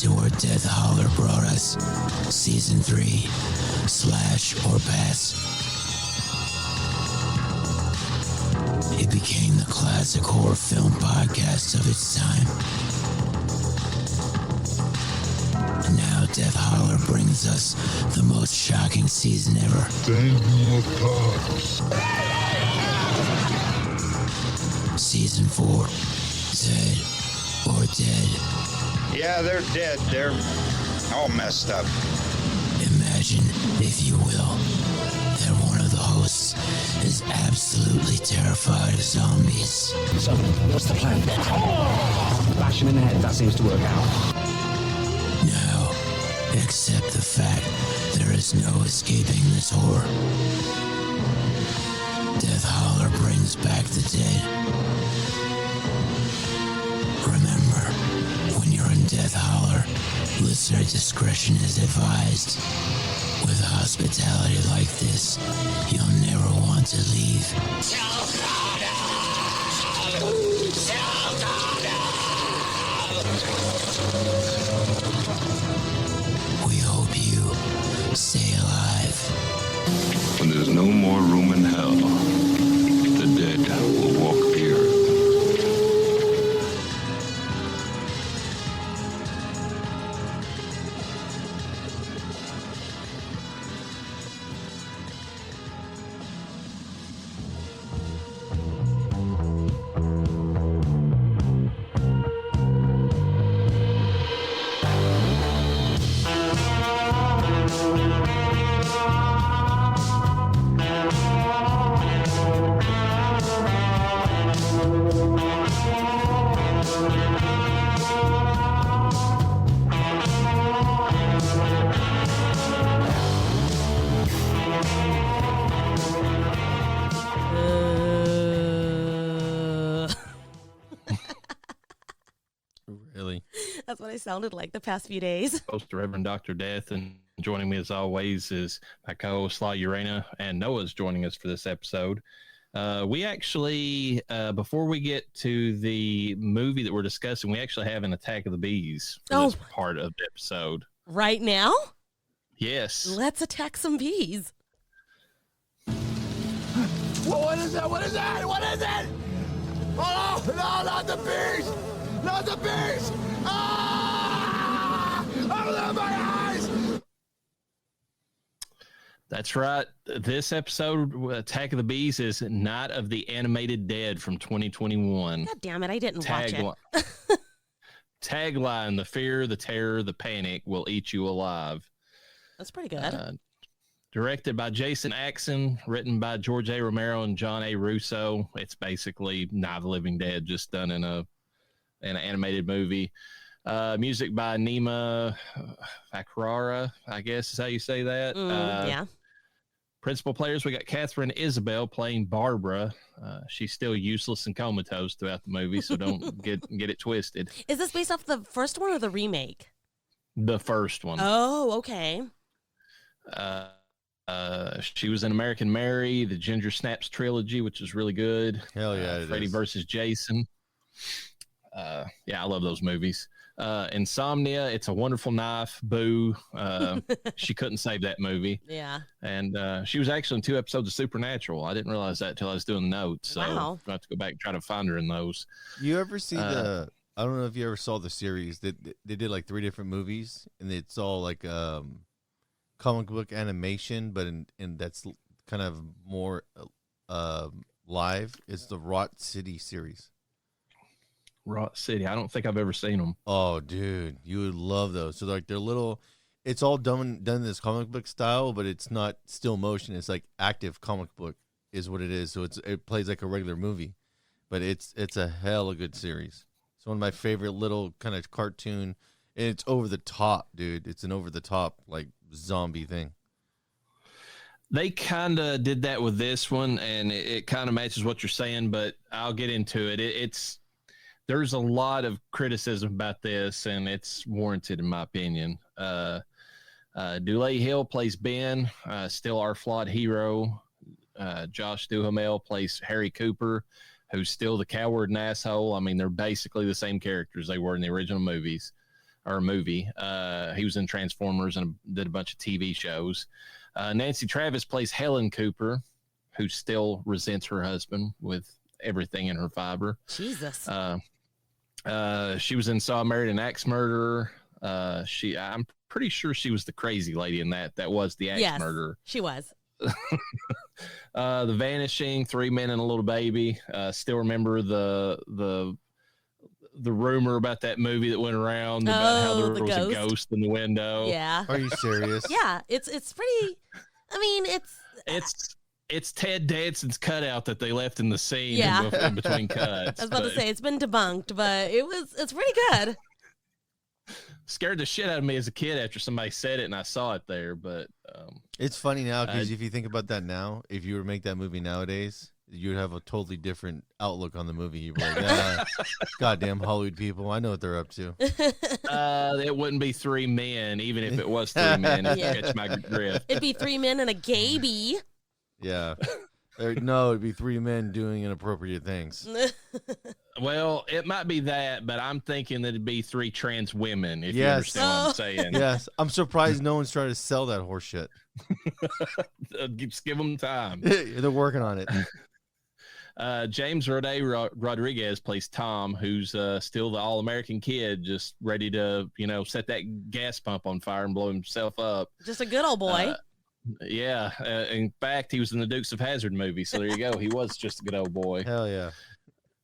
to where Death Holler brought us. Season 3, Slash or Pass. It became the classic horror film podcast of its time. And now Death Holler brings us the most shocking season ever. Season 4, Dead or Dead. Yeah, they're dead. They're all messed up. Imagine, if you will, that one of the hosts is absolutely terrified of zombies. So, what's the plan? Bash him in the head. That seems to work out. Now, accept the fact there is no escaping this horror. Death Holler brings back the dead. Remember, when you're in Death Holler, listener discretion is advised. With hospitality like this, you'll never want to leave. We hope you stay alive. When there's no more room in hell, the dead will walk the earth. Really? That's what I sounded like the past few days. Host Reverend Dr. Death, and joining me as always is my co-host Llareyna, and Noah's joining us for this episode. We actually, before we get to the movie that we're discussing, we actually have an Attack of the Bees for this part of the episode. Right now? Yes. Let's attack some bees. What is that? What is that? What is it? Oh, no, not the bees! Not the bees! Ah! Open my eyes! That's right. This episode, Attack of the Bees, is Night of the Animated Dead from 2021. God damn it, I didn't watch it. Tagline: the fear, the terror, the panic will eat you alive. That's pretty good. Directed by Jason Axon, written by George A. Romero and John A. Russo. It's basically Night of the Living Dead, just done in an animated movie. Music by Nima Fakrara, I guess is how you say that. Yeah. Principal players, we got Catherine Isabel playing Barbara. She's still useless and comatose throughout the movie, so don't get it twisted. Is this based off the first one or the remake? The first one. Oh, okay. She was in American Mary, the Ginger Snaps trilogy, which is really good. Hell yeah, Freddy versus Jason. Yeah, I love those movies. Insomnia, It's a Wonderful Knife, Boo. She couldn't save that movie. Yeah. And she was actually in 2 episodes of Supernatural. I didn't realize that until I was doing the notes. So wow. I have to go back and try to find her in those. You ever see I don't know if you ever saw the series that they did like 3 different movies, and it's all like comic book animation, but in that's kind of more live. It's the Rot City series. Rot City. I don't think I've ever seen them. Oh, dude, you would love those. So like they're little. It's all done in this comic book style, but it's not still motion. It's like active comic book is what it is. So it plays like a regular movie, but it's a hella good series. It's one of my favorite little kind of cartoon, and it's over the top, dude. It's an over the top like zombie thing. They kind of did that with this one, and it kind of matches what you're saying, but I'll get into it. There's a lot of criticism about this, and it's warranted in my opinion. Dulé Hill plays Ben, still our flawed hero. Josh Duhamel plays Harry Cooper, who's still the coward and asshole. I mean, they're basically the same characters they were in the original movies. or a movie. He was in Transformers and did a bunch of TV shows. Nancy Travis plays Helen Cooper, who still resents her husband with everything in her fiber. Jesus. She was in Saw Married an Axe Murderer. I'm pretty sure she was the crazy lady in that. That was the axe murderer. She was. The Vanishing, Three Men and a Little Baby. Still remember the rumor about that movie that went around about how there was a ghost in the window. Yeah. Are you serious? Yeah, it's pretty. I mean, it's Ted Danson's cutout that they left in the scene in between cuts. I was about to say it's been debunked, but it's pretty good. Scared the shit out of me as a kid after somebody said it and I saw it there, but it's funny now because if you think about that now, if you were to make that movie nowadays, you would have a totally different outlook on the movie. You'd be like, goddamn Hollywood people, I know what they're up to. It wouldn't be three men, even if it was three men. If you catch my drift. It'd be three men and a gaby. Yeah. No, it'd be three men doing inappropriate things. Well, it might be that, but I'm thinking that it'd be three trans women, if you understand what I'm saying. Yes. I'm surprised no one's trying to sell that horse shit. Just give them time. They're working on it. James Rodriguez plays Tom, who's still the all-American kid, just ready to, set that gas pump on fire and blow himself up. Just a good old boy. Yeah. In fact, he was in the Dukes of Hazzard movie, so there you go. He was just a good old boy. Hell yeah.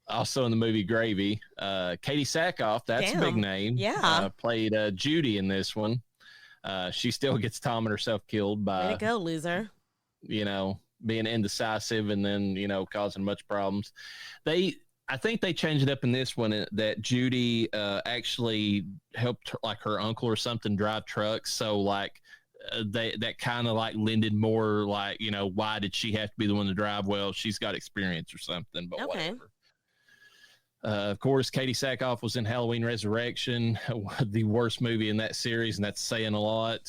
Also in the movie Gravy. Katie Sackhoff, that's a big name. Yeah. Played Judy in this one. She still gets Tom and herself killed by... Way to go, loser. Being indecisive and then, causing much problems. I think they changed it up in this one that Judy actually helped her uncle or something drive trucks. So that kind of lended more why did she have to be the one to drive? Well, she's got experience or something, but whatever. Of course, Katie Sackhoff was in Halloween Resurrection, the worst movie in that series, and that's saying a lot.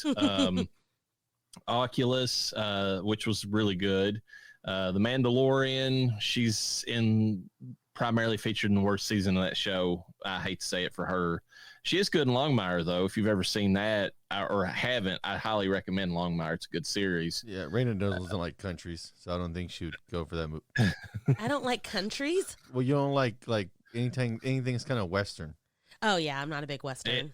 Oculus, which was really good. The Mandalorian, she's primarily featured in the worst season of that show. I hate to say it for her. She is good in Longmire, though. If you've ever seen that or haven't, I highly recommend Longmire. It's a good series. Yeah, Raina doesn't like countries, so I don't think she would go for that movie. I don't like countries? Well, you don't like anything that's kind of Western. Oh, yeah, I'm not a big Western.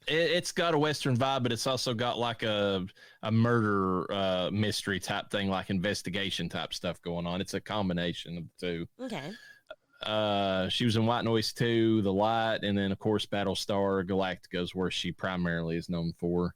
It's got a Western vibe, but it's also got a murder mystery type thing, like investigation type stuff going on. It's a combination of the two. Okay. She was in White Noise 2, The Light, and then, of course, Battlestar Galactica is where she primarily is known for.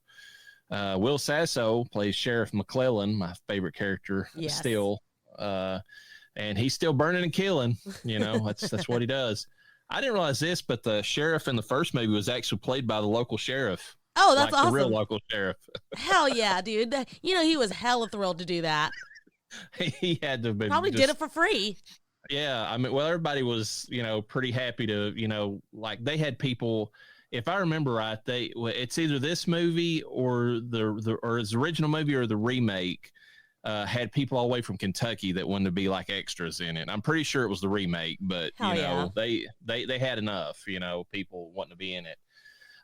Will Sasso plays Sheriff McClellan, my favorite character still. And he's still burning and killing. That's what he does. I didn't realize this, but the sheriff in the first movie was actually played by the local sheriff. Oh, that's awesome. The real local sheriff. Hell yeah, dude. He was hella thrilled to do that. He had to be. Probably did it for free. Yeah. I mean, everybody was, pretty happy to, they had people, if I remember right, it's either this movie or or his original movie or the remake. Had people all the way from Kentucky that wanted to be extras in it. I'm pretty sure it was the remake, but they had enough, people wanting to be in it.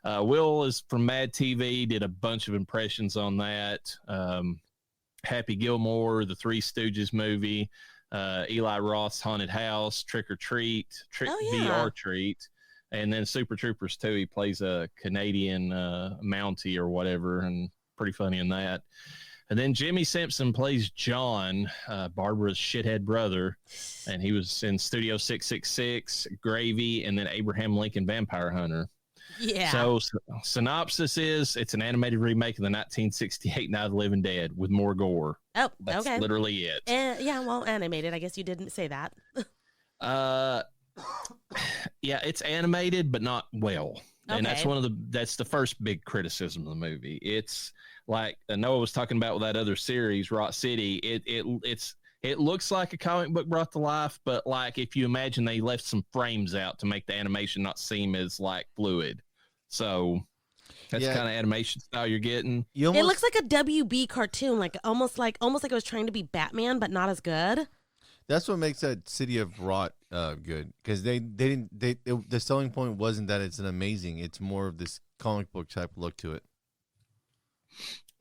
Will is from Mad TV, did a bunch of impressions on that. Happy Gilmore, the Three Stooges movie, Eli Roth's Haunted House, Trick or Treat, VR Treat, and then Super Troopers 2. He plays a Canadian Mountie or whatever, and pretty funny in that. And then Jimmy Simpson plays John, Barbara's shithead brother, and he was in Studio 666, Gravy, and then Abraham Lincoln Vampire Hunter. Yeah. So synopsis is it's an animated remake of the 1968 Night of the Living Dead with more gore. Oh, That's okay. literally it. Yeah, well, animated. I guess you didn't say that. Yeah, it's animated, but not well. And Okay. that's the first big criticism of the movie. It's like Noah was talking about with that other series, Rock City. It looks like a comic book brought to life, but if you imagine they left some frames out to make the animation not seem as fluid. So that's the kind of animation style you're getting. It looks like a WB cartoon, almost like it was trying to be Batman, but not as good. That's what makes that City of Rot good, because the selling point wasn't that it's an amazing. It's more of this comic book type look to it.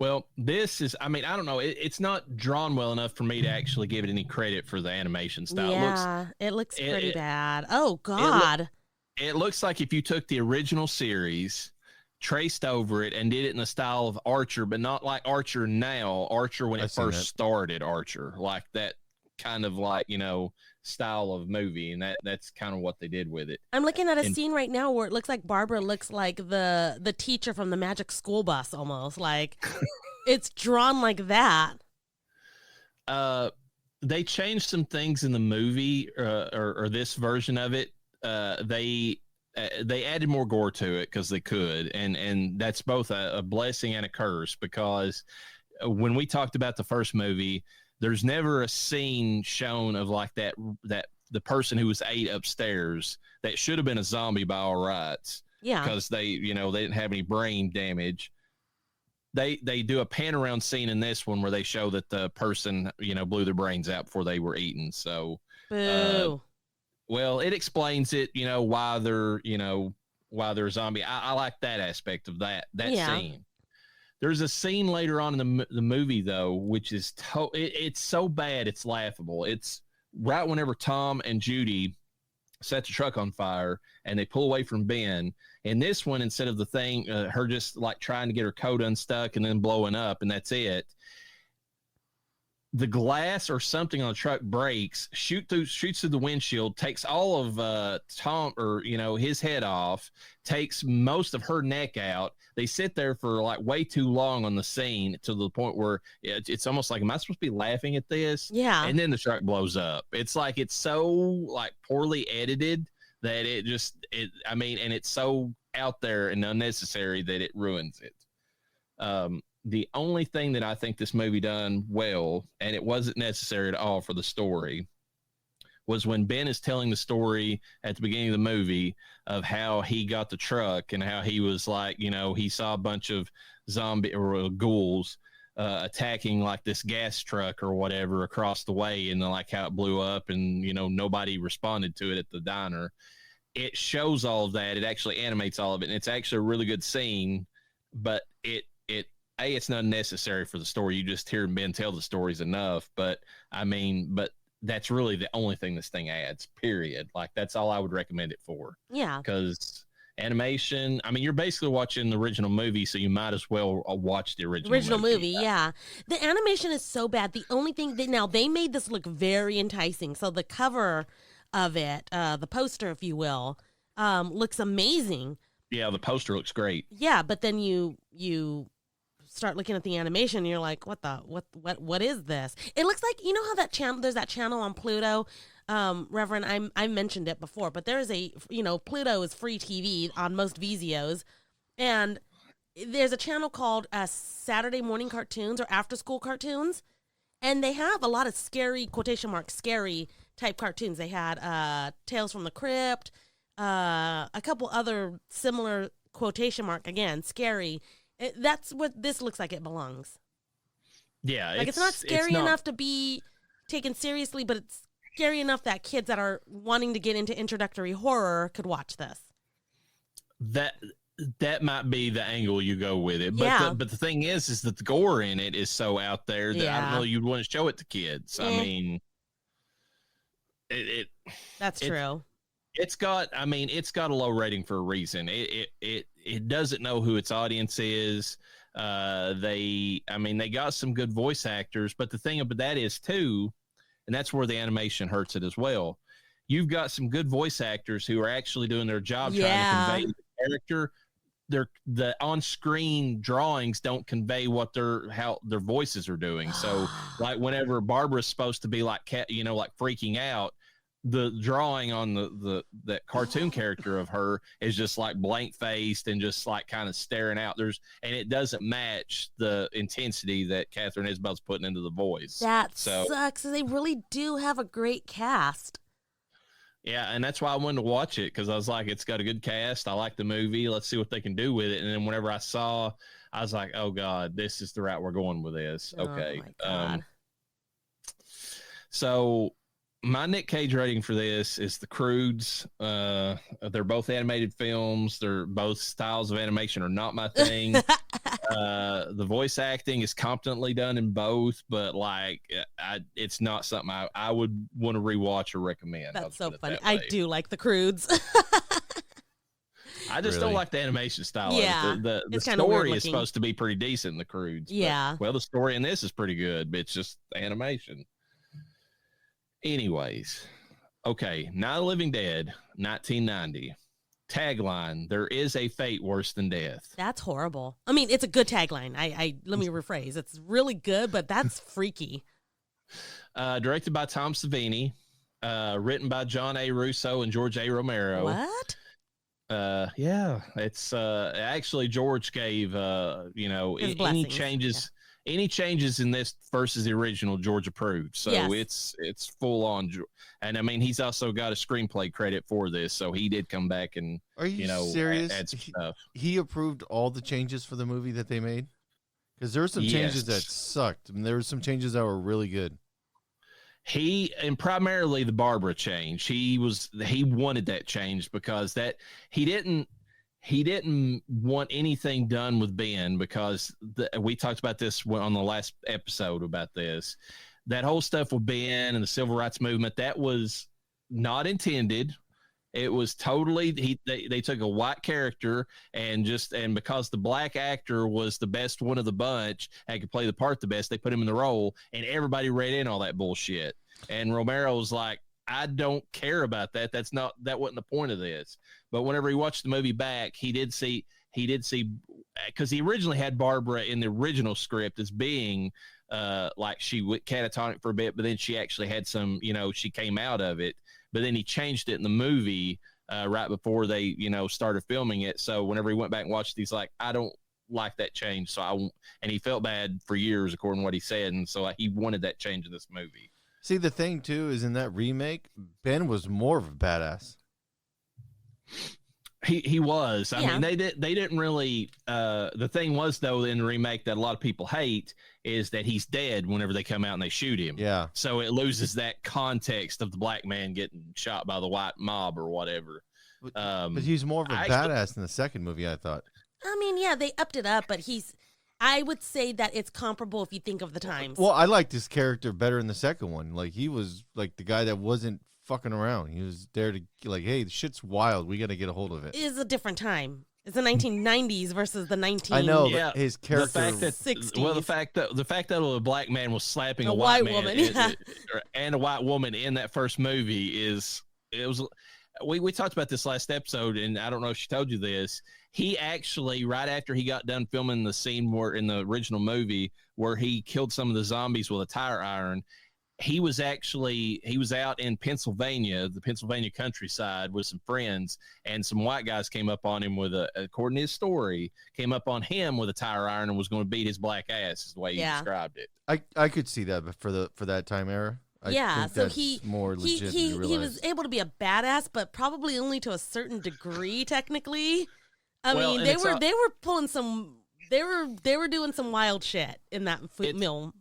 Well, this is, I mean, I don't know. It's not drawn well enough for me to actually give it any credit for the animation style. Yeah, it looks pretty bad. Oh, God. It looks like if you took the original series, traced over it, and did it in the style of Archer, but not like Archer now. Archer when it first started Archer. Like that kind of like, you know, style of movie, and that's kind of what they did with it. I'm looking at a scene right now where it looks like Barbara looks like the teacher from the Magic School Bus almost. Like it's drawn like that. They changed some things in the movie or this version of it. They added more gore to it because they could, and that's both a blessing and a curse, because when we talked about the first movie, there's never a scene shown of like that the person who was ate upstairs that should have been a zombie by all rights. Yeah. Because they didn't have any brain damage. They do a pan around scene in this one where they show that the person, blew their brains out before they were eaten. So, boo. Well, it explains it, why they're a zombie. I like that aspect of that scene. There's a scene later on in the movie, though, which is it's so bad it's laughable. It's right whenever Tom and Judy set the truck on fire and they pull away from Ben. In this one, instead of the thing, her just like trying to get her coat unstuck and then blowing up, and that's it. The glass or something on the truck breaks, shoots through the windshield, takes all of Tom or his head off, takes most of her neck out. They sit there for like way too long on the scene to the point where it's almost like, am I supposed to be laughing at this? Yeah. And then the truck blows up. It's like it's so like poorly edited that and it's so out there and unnecessary that it ruins it. The only thing that I think this movie done well, and it wasn't necessary at all for the story, was when Ben is telling the story at the beginning of the movie of how he got the truck and how he was like, he saw a bunch of zombie or ghouls attacking like this gas truck or whatever across the way, and like how it blew up and, nobody responded to it at the diner. It shows all of that. It actually animates all of it. And it's actually a really good scene, but it's not necessary for the story. You just hear Ben tell the stories enough, but that's really the only thing this thing adds, period. Like that's all I would recommend it for. Yeah. Because animation, you're basically watching the original movie, so you might as well watch the original movie. Yeah. The animation is so bad. The only thing now they made this look very enticing. So the cover of it, the poster, if you will, looks amazing. Yeah. The poster looks great. Yeah. But then you start looking at the animation and you're like, what is this? It looks like, how that channel, there's that channel on Pluto, Reverend, I mentioned it before, but there's Pluto is free TV on most Vizios, and there's a channel called Saturday morning cartoons or after school cartoons, and they have a lot of scary, quotation marks, scary type cartoons. They had Tales from the Crypt, a couple other similar quotation mark, again, scary. That's what this looks like it belongs. Yeah. Like it's not scary enough to be taken seriously, but it's scary enough that kids that are wanting to get into introductory horror could watch this. That might be the angle you go with it. But but the thing is that the gore in it is so out there that I don't know you'd want to show it to kids. That's true. It's got a low rating for a reason. It doesn't know who its audience is. They got some good voice actors, but the thing about that is too, and that's where the animation hurts it as well. You've got some good voice actors who are actually doing their job trying to convey the character. The on-screen drawings don't convey how their voices are doing. So, like whenever Barbara's supposed to be like like freaking out, the drawing on the cartoon character of her is just like blank faced and just like kind of staring out. And it doesn't match the intensity that Catherine Isabel's putting into the voice. That sucks. They really do have a great cast. Yeah, and that's why I wanted to watch it, because I was like, it's got a good cast. I like the movie. Let's see what they can do with it. And then whenever I saw, I was like, oh God, this is the route we're going with this. Okay. Oh my God. So my Nick Cage rating for this is The Croods. They're both animated films. They're both styles of animation are not my thing. The voice acting is competently done in both, but like it's not something I would want to rewatch or recommend. That's so funny. That I do like The Croods. I just don't like the animation style. Yeah, of it. The story is supposed to be pretty decent in The Croods. Yeah. Well, the story in this is pretty good, but it's just animation. Anyways, okay, Night of the Living Dead, 1990. Tagline: There is a fate worse than death. That's horrible. I mean, it's a good tagline. Let me rephrase. It's really good, but that's freaky. Directed by Tom Savini, written by John A. Russo and George A. Romero. What? Yeah, it's actually George gave any changes in this versus the original George approved. So yes. it's full on. And I mean, he's also got a screenplay credit for this, so he did come back and serious? add some stuff. He approved all the changes for the movie that they made? Because there were some changes that sucked, and there were some changes that were really good. And primarily the Barbara change. He wanted that change because he didn't want anything done with Ben, because we talked about this on the last episode about this. That whole stuff with Ben and the civil rights movement, that was not intended. It was totally they took a white character and because the black actor was the best one of the bunch and could play the part the best, they put him in the role, and everybody read in all that bullshit. And Romero was like, I don't care about that. That wasn't the point of this. But whenever he watched the movie back, he did see because he originally had Barbara in the original script as being like she went catatonic for a bit, but then she actually had some, she came out of it. But then he changed it in the movie right before they, started filming it. So whenever he went back and watched it, he's like, I don't like that change. So and he felt bad for years, according to what he said. And so he wanted that change in this movie. See, the thing, too, is in that remake, Ben was more of a badass. He was. I mean, they didn't really. The thing was, though, in the remake that a lot of people hate is that he's dead whenever they come out and they shoot him. Yeah. So it loses that context of the black man getting shot by the white mob or whatever. But he's more of a badass in the second movie, I thought. I mean, yeah, they upped it up, but I would say that it's comparable if you think of the times. Well, I liked his character better in the second one. Like, he was like the guy that wasn't fucking around. He was there to like, hey, the shit's wild. We got to get a hold of it. It is a different time. It's the 1990s versus the 1960s. I know, but his character. The fact that a black man was slapping a white woman, and a white woman in that first movie we talked about this last episode, and I don't know if she told you this. He actually, right after he got done filming the scene where in the original movie where he killed some of the zombies with a tire iron, he was out in Pennsylvania, the Pennsylvania countryside, with some friends, and some white guys came up on him according to his story, came up on him with a tire iron and was going to beat his black ass, is the way he described it. I could see that, but for that time era. So he more legit he was able to be a badass, but probably only to a certain degree. Technically, I mean they were pulling some, they were doing some wild shit in that film.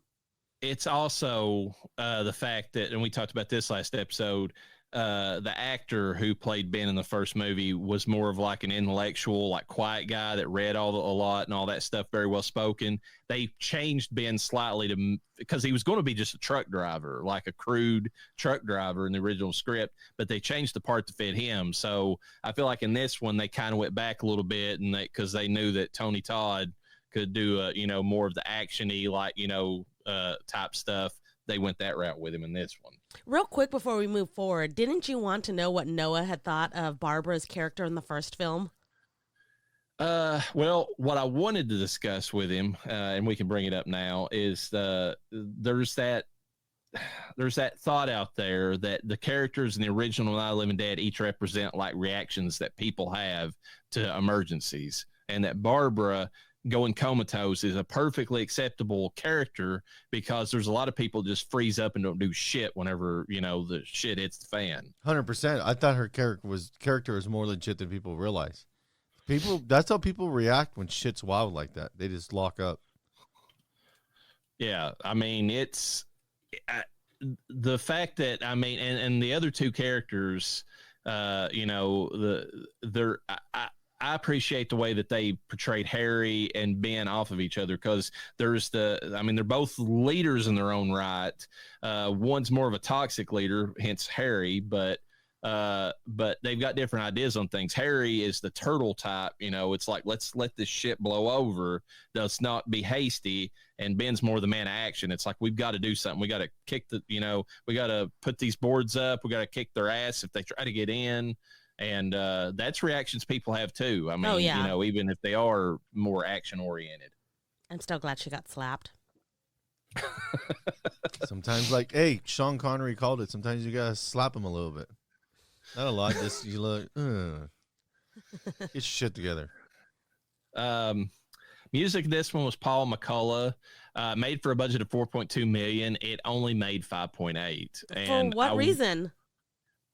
It's also the fact that, and we talked about this last episode, the actor who played Ben in the first movie was more of like an intellectual, like quiet guy that read a lot and all that stuff, very well spoken. They changed Ben slightly because he was going to be just a truck driver, like a crude truck driver in the original script, but they changed the part to fit him. So I feel like in this one, they kind of went back a little bit, and because they knew that Tony Todd could do more of the action-y, like, type stuff. They went that route with him in this one. Real quick before we move forward, didn't you want to know what Noah had thought of Barbara's character in the first film? Well, what I wanted to discuss with him, and we can bring it up now, is there's that thought out there that the characters in the original Night of the Living Dead each represent like reactions that people have to emergencies, and that Barbara going comatose is a perfectly acceptable character because there's a lot of people just freeze up and don't do shit whenever the shit hits the fan. 100%. I thought her character was more legit than people realize. That's how people react when shit's wild like that. They just lock up. Yeah, I mean the fact that and the other two characters, I appreciate the way that they portrayed Harry and Ben off of each other, because they're both leaders in their own right. One's more of a toxic leader, hence Harry, but they've got different ideas on things. Harry is the turtle type, it's like, let's let this shit blow over. Let's not be hasty. And Ben's more the man of action. It's like, we've got to do something. We got to kick we got to put these boards up. We got to kick their ass if they try to get in. And that's reactions people have too. Even if they are more action oriented. I'm still glad she got slapped. Sometimes, like, hey, Sean Connery called it. Sometimes you gotta slap him a little bit. Not a lot. Just you look. Get your shit together. Music. This one was Paul McCullough. Made for a budget of $4.2 million. It only made 5.8. And for what reason?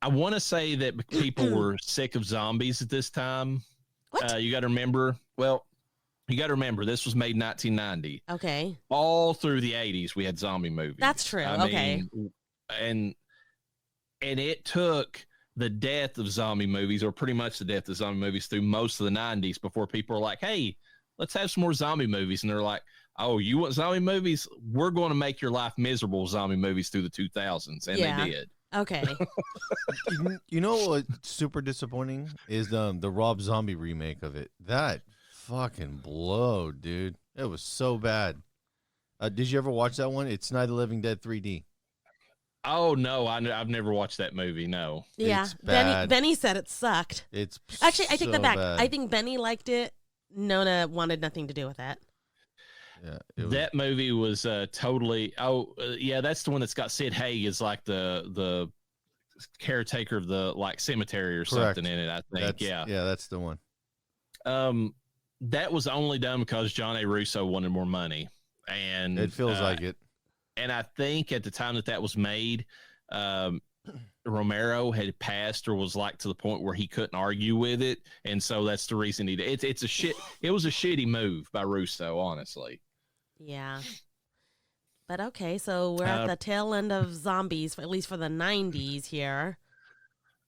I want to say that people were sick of zombies at this time. What? You got to remember. Well, you got to remember this was made in 1990. Okay. All through the 80s, we had zombie movies. That's true. Okay. And it took the death of zombie movies, or pretty much the death of zombie movies, through most of the 90s before people were like, hey, let's have some more zombie movies. And they're like, oh, you want zombie movies? We're going to make your life miserable with zombie movies through the 2000s. And they did. Okay. You know what's super disappointing is the Rob Zombie remake of it. That fucking blowed, dude. It was so bad. Did you ever watch that one? It's Night of the Living Dead 3D. Oh, no, I've never watched that movie, no. Yeah, It's bad. Benny said it sucked. It's Actually, I take that back. bad. I think Benny liked it. Nona wanted nothing to do with it. Yeah, That movie was totally. That's the one that's got Sid Haig as like the caretaker of the like cemetery or Correct. something in it. I think. that's the one. That was only done because John A. Russo wanted more money, and It feels like it. And I think at the time that was made, Romero had passed or was like to the point where he couldn't argue with it, and so that's the reason he did. It was a shitty move by Russo, honestly. Yeah. But okay, so we're at the tail end of zombies, at least for the 90s here.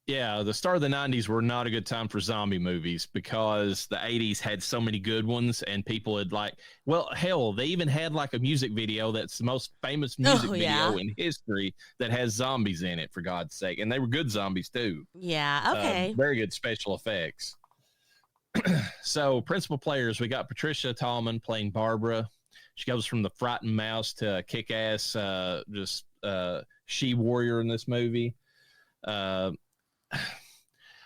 Yeah, the start of the 90s were not a good time for zombie movies because the 80s had so many good ones, and people had they even had like a music video that's the most famous music video in history that has zombies in it, for God's sake. And they were good zombies too. Yeah, okay. Very good special effects. So, principal players, we got Patricia Tallman playing Barbara. She goes from the frightened mouse to kick-ass, she-warrior in this movie.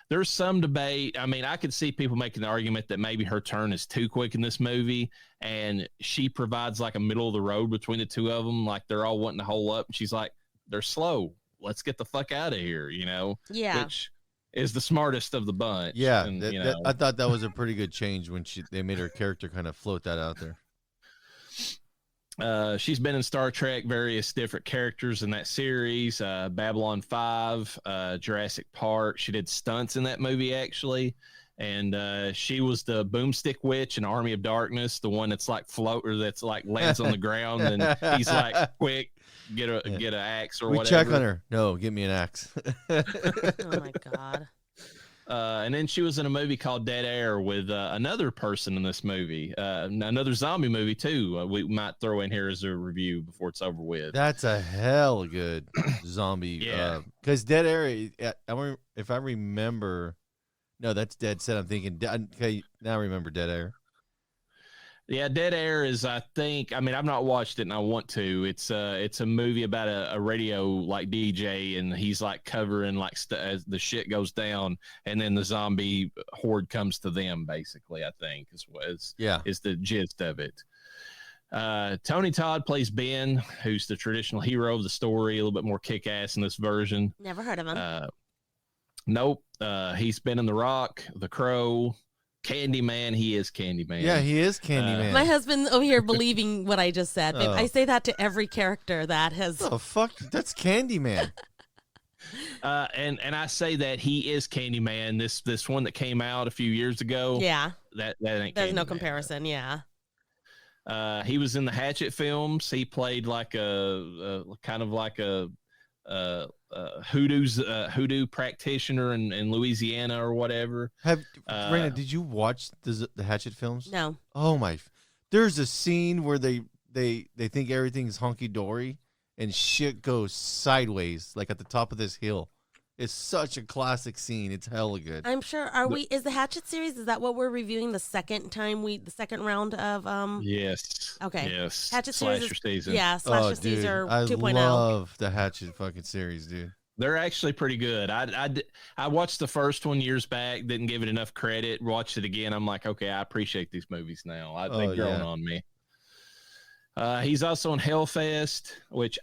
There's some debate. I mean, I could see people making the argument that maybe her turn is too quick in this movie, and she provides like a middle of the road between the two of them. Like they're all wanting to hole up, and she's like, they're slow. Let's get the fuck out of here, Yeah. Which is the smartest of the bunch. Yeah, and, I thought that was a pretty good change when they made her character kind of float that out there. She's been in Star Trek, various different characters in that series, Babylon 5, Jurassic Park. She did stunts in that movie, actually. And she was the boomstick witch in Army of Darkness, the one that's like that's like lands on the ground. And he's like, quick, get an axe or whatever. We check on her. No, give me an axe. Oh, my God. And then she was in a movie called Dead Air with another person in this movie, another zombie movie too. We might throw in here as a review before it's over with. That's a hell good zombie. Yeah. Because Dead Air, if I remember, no, that's Dead Set. I'm thinking, okay, now I remember Dead Air. Yeah, Dead Air is, I've not watched it and I want to. It's a movie about a radio like DJ, and he's like covering like as the shit goes down, and then the zombie horde comes to them. Basically, I think is the gist of it. Tony Todd plays Ben, who's the traditional hero of the story, a little bit more kick ass in this version. Never heard of him. Nope. He's been in The Rock, The Crow. Candyman, he is Candyman. Yeah, he is Candyman. My husband over here believing what I just said. Oh. I say that to every character that has. Oh fuck, that's Candyman. And I say that he is Candyman. This one that came out a few years ago. Yeah, that ain't. there's no Candyman. comparison. Yeah. He was in the Hatchet films. He played like a kind of like a hoodoo practitioner in Louisiana or whatever. Raina, did you watch the Hatchet films? No. Oh my! There's a scene where they think everything's honky dory and shit goes sideways, like at the top of this hill. It's such a classic scene. It's hella good. I'm sure. Is the Hatchet series? Is that what we're reviewing the second round of? Yes. Okay. Yes. Hatchet Slasher series. season. Yeah, Slasher season I 2.0. love the Hatchet fucking series, dude. They're actually pretty good. I watched the first one years back, didn't give it enough credit. Watched it again. I'm like, okay, I appreciate these movies now. They've grown on me. He's also in Hellfest, which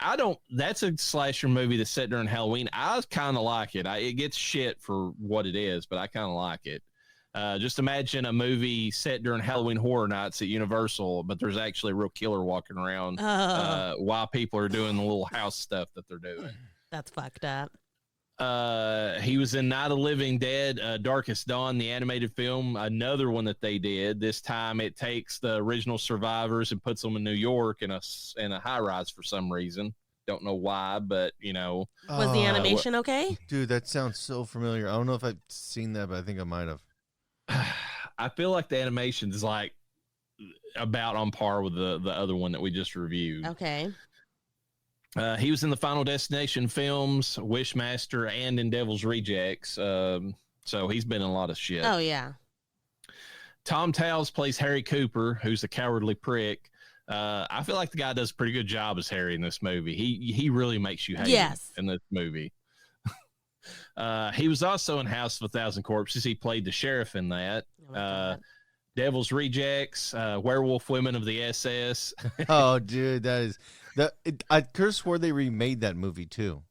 that's a slasher movie that's set during Halloween. I kind of like it. It gets shit for what it is, but I kind of like it. Just imagine a movie set during Halloween Horror Nights at Universal, but there's actually a real killer walking around while people are doing the little house stuff that they're doing. That's fucked up. He was in Night of the Living Dead, Darkest Dawn, the animated film, another one that they did. This time it takes the original survivors and puts them in New York in a high rise for some reason. Don't know why, but Was the animation okay? Dude, that sounds so familiar. I don't know if I've seen that, but I think I might have. I feel like the animation is like about on par with the other one that we just reviewed. Okay. He was in the Final Destination films, Wishmaster, and in Devil's Rejects. So he's been in a lot of shit. Oh, yeah. Tom Towles plays Harry Cooper, who's a cowardly prick. I feel like the guy does a pretty good job as Harry in this movie. He really makes you hate him in this movie. He was also in House of a Thousand Corpses. He played the sheriff in that. Devil's Rejects, Werewolf Women of the SS. Oh, dude, that is... I could have swore they remade that movie too.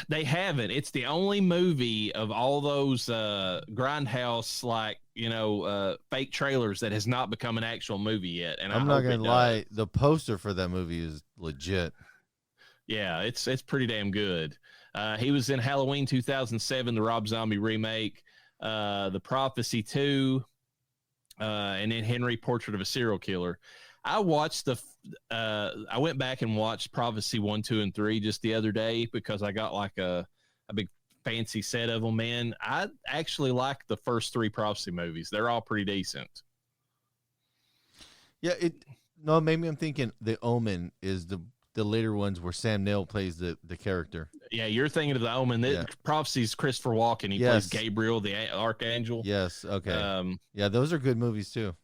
They haven't. It's the only movie of all those Grindhouse fake trailers that has not become an actual movie yet. And I'm not gonna lie, the poster for that movie is legit. Yeah, it's pretty damn good. He was in Halloween 2007, the Rob Zombie remake, The Prophecy 2, and then Henry, Portrait of a Serial Killer. I went back and watched Prophecy 1, 2, and 3 just the other day because I got like a big fancy set of them, man. I actually like the first 3 Prophecy movies. They're all pretty decent. Yeah, maybe I'm thinking The Omen is the later ones where Sam Neill plays the character. Yeah, you're thinking of The Omen. Prophecy's Christopher Walken. He plays Gabriel, the Archangel. Yes, okay. Yeah, those are good movies too.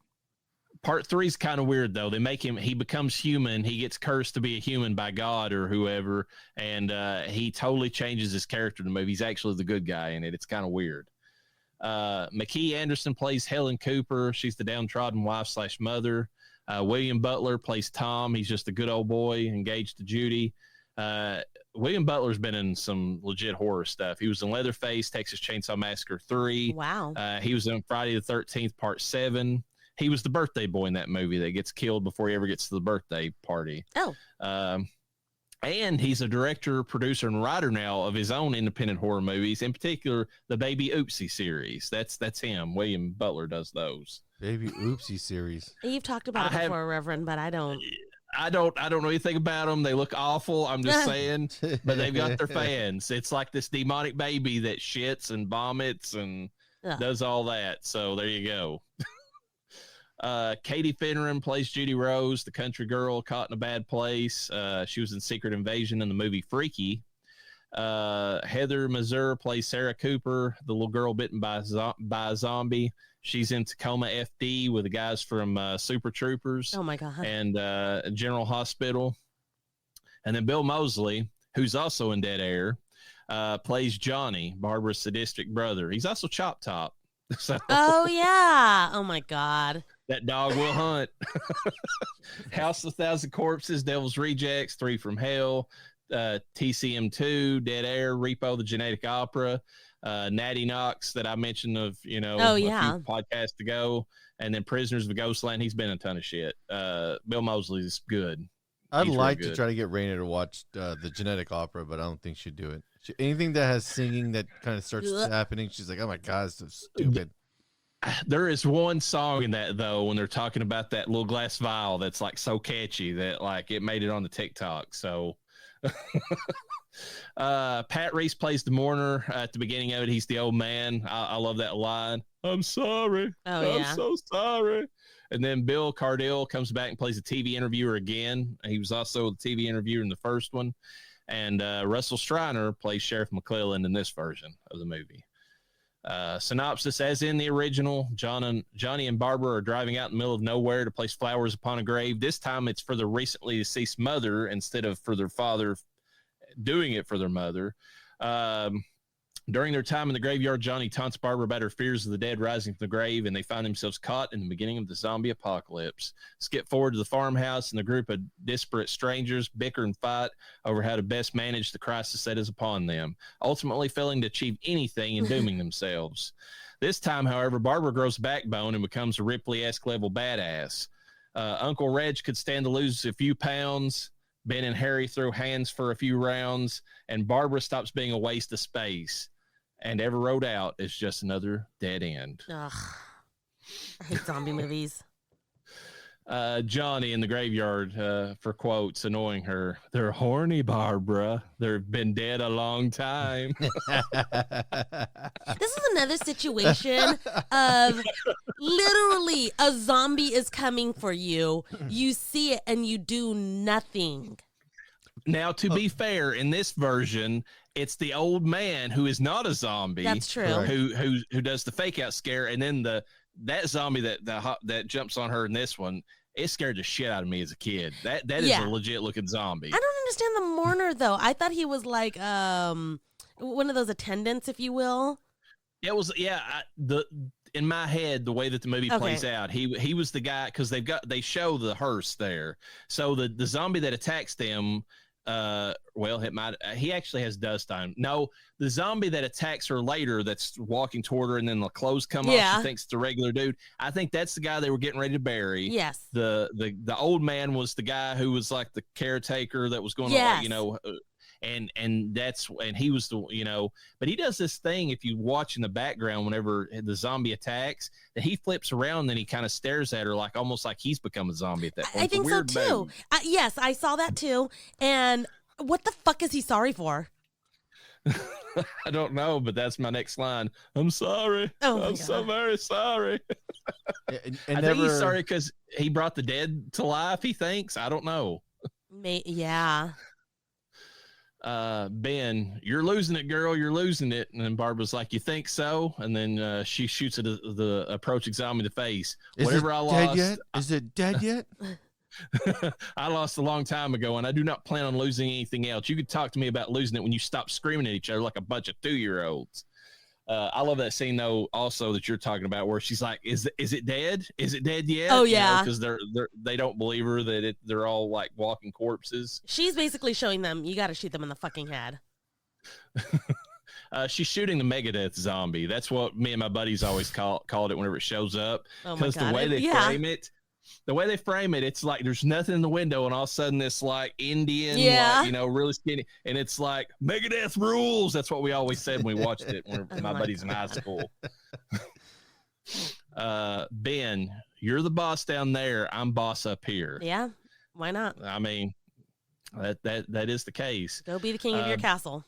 Part 3 is kind of weird, though. They make he becomes human. He gets cursed to be a human by God or whoever, and he totally changes his character in the movie. He's actually the good guy in it. It's kind of weird. McKee Anderson plays Helen Cooper. She's the downtrodden wife / mother. William Butler plays Tom. He's just a good old boy engaged to Judy. William Butler's been in some legit horror stuff. He was in Leatherface, Texas Chainsaw Massacre 3. Wow. He was in Friday the 13th, Part 7. He was the birthday boy in that movie that gets killed before he ever gets to the birthday party. Oh. And he's a director, producer, and writer now of his own independent horror movies, in particular the Baby Oopsie series. That's him. William Butler does those. Baby Oopsie series. You've talked about it before, Reverend, but I don't. I don't know anything about them. They look awful. I'm just saying, but they've got their fans. It's like this demonic baby that shits and vomits and does all that. So there you go. Katie Finneran plays Judy Rose, the country girl caught in a bad place. She was in Secret Invasion in the movie Freaky. Heather Mazur plays Sarah Cooper, the little girl bitten by a zombie. She's in Tacoma FD with the guys from Super Troopers. Oh my God. And General Hospital. And then Bill Moseley, who's also in Dead Air, plays Johnny, Barbara's sadistic brother. He's also Chop Top. So, oh yeah. Oh my God. That dog will hunt. House of 1,000 Corpses, Devil's Rejects, 3 from Hell, TCM2, Dead Air, Repo, the Genetic Opera, Natty Knox that I mentioned a few podcasts ago, and then Prisoners of Ghostland. He's been in a ton of shit. Bill Moseley's good. I'd like to try to get Raina to watch the Genetic Opera, but I don't think she'd do it. Anything that has singing that kind of starts happening, she's like, oh my God, it's so stupid. There is one song in that though when they're talking about that little glass vial that's like so catchy that like it made it on the TikTok. So Pat Reese plays the mourner at the beginning of it. He's the old man. I love that line. I'm sorry. I'm so sorry. And then Bill Cardell comes back and plays a TV interviewer again. He was also the TV interviewer in the first one. And Russell Striner plays Sheriff McClellan in this version of the movie. Synopsis: as in the original, Johnny and Barbara are driving out in the middle of nowhere to place flowers upon a grave. This time it's for their recently deceased mother instead of for their father doing it for their mother. During their time in the graveyard, Johnny taunts Barbara about her fears of the dead rising from the grave, and they find themselves caught in the beginning of the zombie apocalypse. Skip forward to the farmhouse, and the group of disparate strangers bicker and fight over how to best manage the crisis that is upon them, ultimately failing to achieve anything and dooming themselves. This time, however, Barbara grows backbone and becomes a Ripley-esque level badass. Uncle Reg could stand to lose a few pounds. Ben and Harry throw hands for a few rounds, and Barbara stops being a waste of space. And every road out is just another dead end. Ugh. I hate zombie movies. Johnny in the graveyard, for quotes, annoying her. They're horny, Barbara. They've been dead a long time. This is another situation of literally a zombie is coming for you. You see it and you do nothing. Now, to be fair, in this version, it's the old man who is not a zombie. That's true. Who does the fake out scare, and then that zombie that jumps on her in this one, it scared the shit out of me as a kid. That is a legit looking zombie. I don't understand the mourner though. I thought he was like one of those attendants, if you will. It was in my head, the way that the movie plays out, he was the guy, because they show the hearse there. So the zombie that attacks them, he actually has dust on him. No, the zombie that attacks her later, that's walking toward her, and then the clothes come off. She thinks it's a regular dude. I think that's the guy they were getting ready to bury. Yes. The old man was the guy who was like the caretaker that was going to, and he was the, but he does this thing, if you watch in the background, whenever the zombie attacks, that he flips around and then he kind of stares at her like almost like he's become a zombie at that point. I think so too. Yes, I saw that too. And what the fuck is he sorry for? I don't know, but that's my next line. I'm sorry. I'm so very sorry. I think he's sorry because he brought the dead to life, he thinks. I don't know. Yeah. Ben, you're losing it, girl. You're losing it. And then Barbara's like, you think so? And then she shoots at the approaching zombie in the face. Whatever I lost. Is it dead yet? I lost a long time ago, and I do not plan on losing anything else. You could talk to me about losing it when you stop screaming at each other like a bunch of 2-year-olds. I love that scene though, also that you're talking about, where she's like, "Is it dead? Is it dead yet?" Oh yeah, because they don't believe her that they're all like walking corpses. She's basically showing them you got to shoot them in the fucking head. She's shooting the Megadeth zombie. That's what me and my buddies always called it whenever it shows up. Because the way they frame it. The way they frame it, it's like there's nothing in the window, and all of a sudden this like Indian, really skinny, and it's like Megadeth rules. That's what we always said when we watched it when my buddies in high school. Ben, you're the boss down there. I'm boss up here. Yeah, why not? I mean, that is the case. Go be the king of your castle.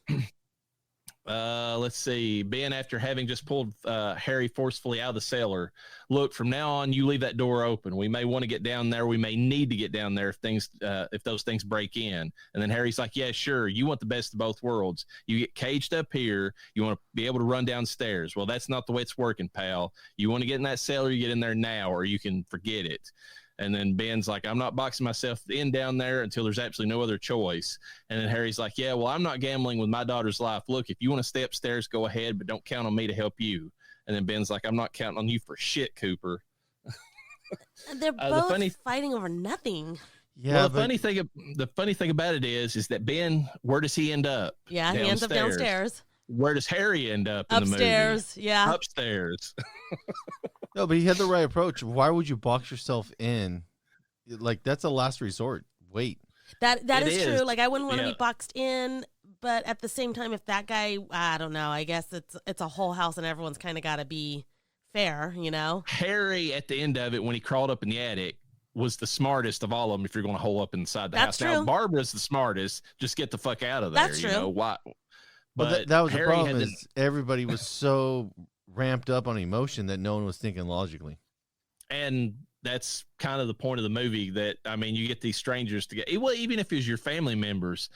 Let's see. Ben, after having just pulled Harry forcefully out of the cellar, look, from now on, you leave that door open. We may want to get down there. We may need to get down there if those things break in. And then Harry's like, yeah, sure. You want the best of both worlds. You get caged up here. You want to be able to run downstairs. Well, that's not the way it's working, pal. You want to get in that cellar, you get in there now, or you can forget it. And then Ben's like, I'm not boxing myself in down there until there's absolutely no other choice. And then Harry's like, yeah, well, I'm not gambling with my daughter's life. Look, if you want to stay upstairs, go ahead, but don't count on me to help you. And then Ben's like, I'm not counting on you for shit, Cooper. They're both fighting over nothing. Yeah. Well, the funny thing about it is that Ben, where does he end up? Yeah, he ends up downstairs. Where does Harry end up in the movie? Upstairs, yeah. Upstairs. No, but he had the right approach. Why would you box yourself in? Like, that's a last resort. Wait. That is true. Like, I wouldn't want to be boxed in, but at the same time, if that guy, I don't know, I guess it's a whole house and everyone's kind of got to be fair, you know. Harry at the end of it, when he crawled up in the attic, was the smartest of all of them. If you're going to hole up inside the That's house, now true. Barbara's the smartest. Just get the fuck out of there. That's You true. know why? But But that was the Harry problem had is everybody was so ramped up on emotion that no one was thinking logically. and that's kind of the point of the movie. That I mean, you get these strangers together. Well, even if it's your family members,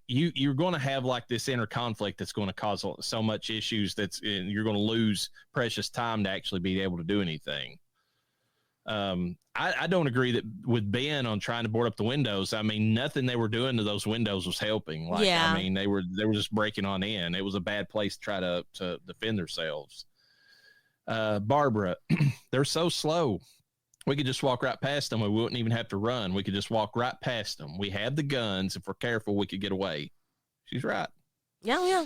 you're going to have like this inner conflict that's going to cause so much issues and you're going to lose precious time to actually be able to do anything. I don't agree that with Ben on trying to board up the windows. I mean, nothing they were doing to those windows was helping. Like, Yeah. I mean, they were just breaking on in. It was a bad place to try to defend themselves. Barbara, they're so slow. We could just walk right past them. We wouldn't even have to run. We could just walk right past them. We have the guns. If we're careful, we could get away. She's right. Yeah.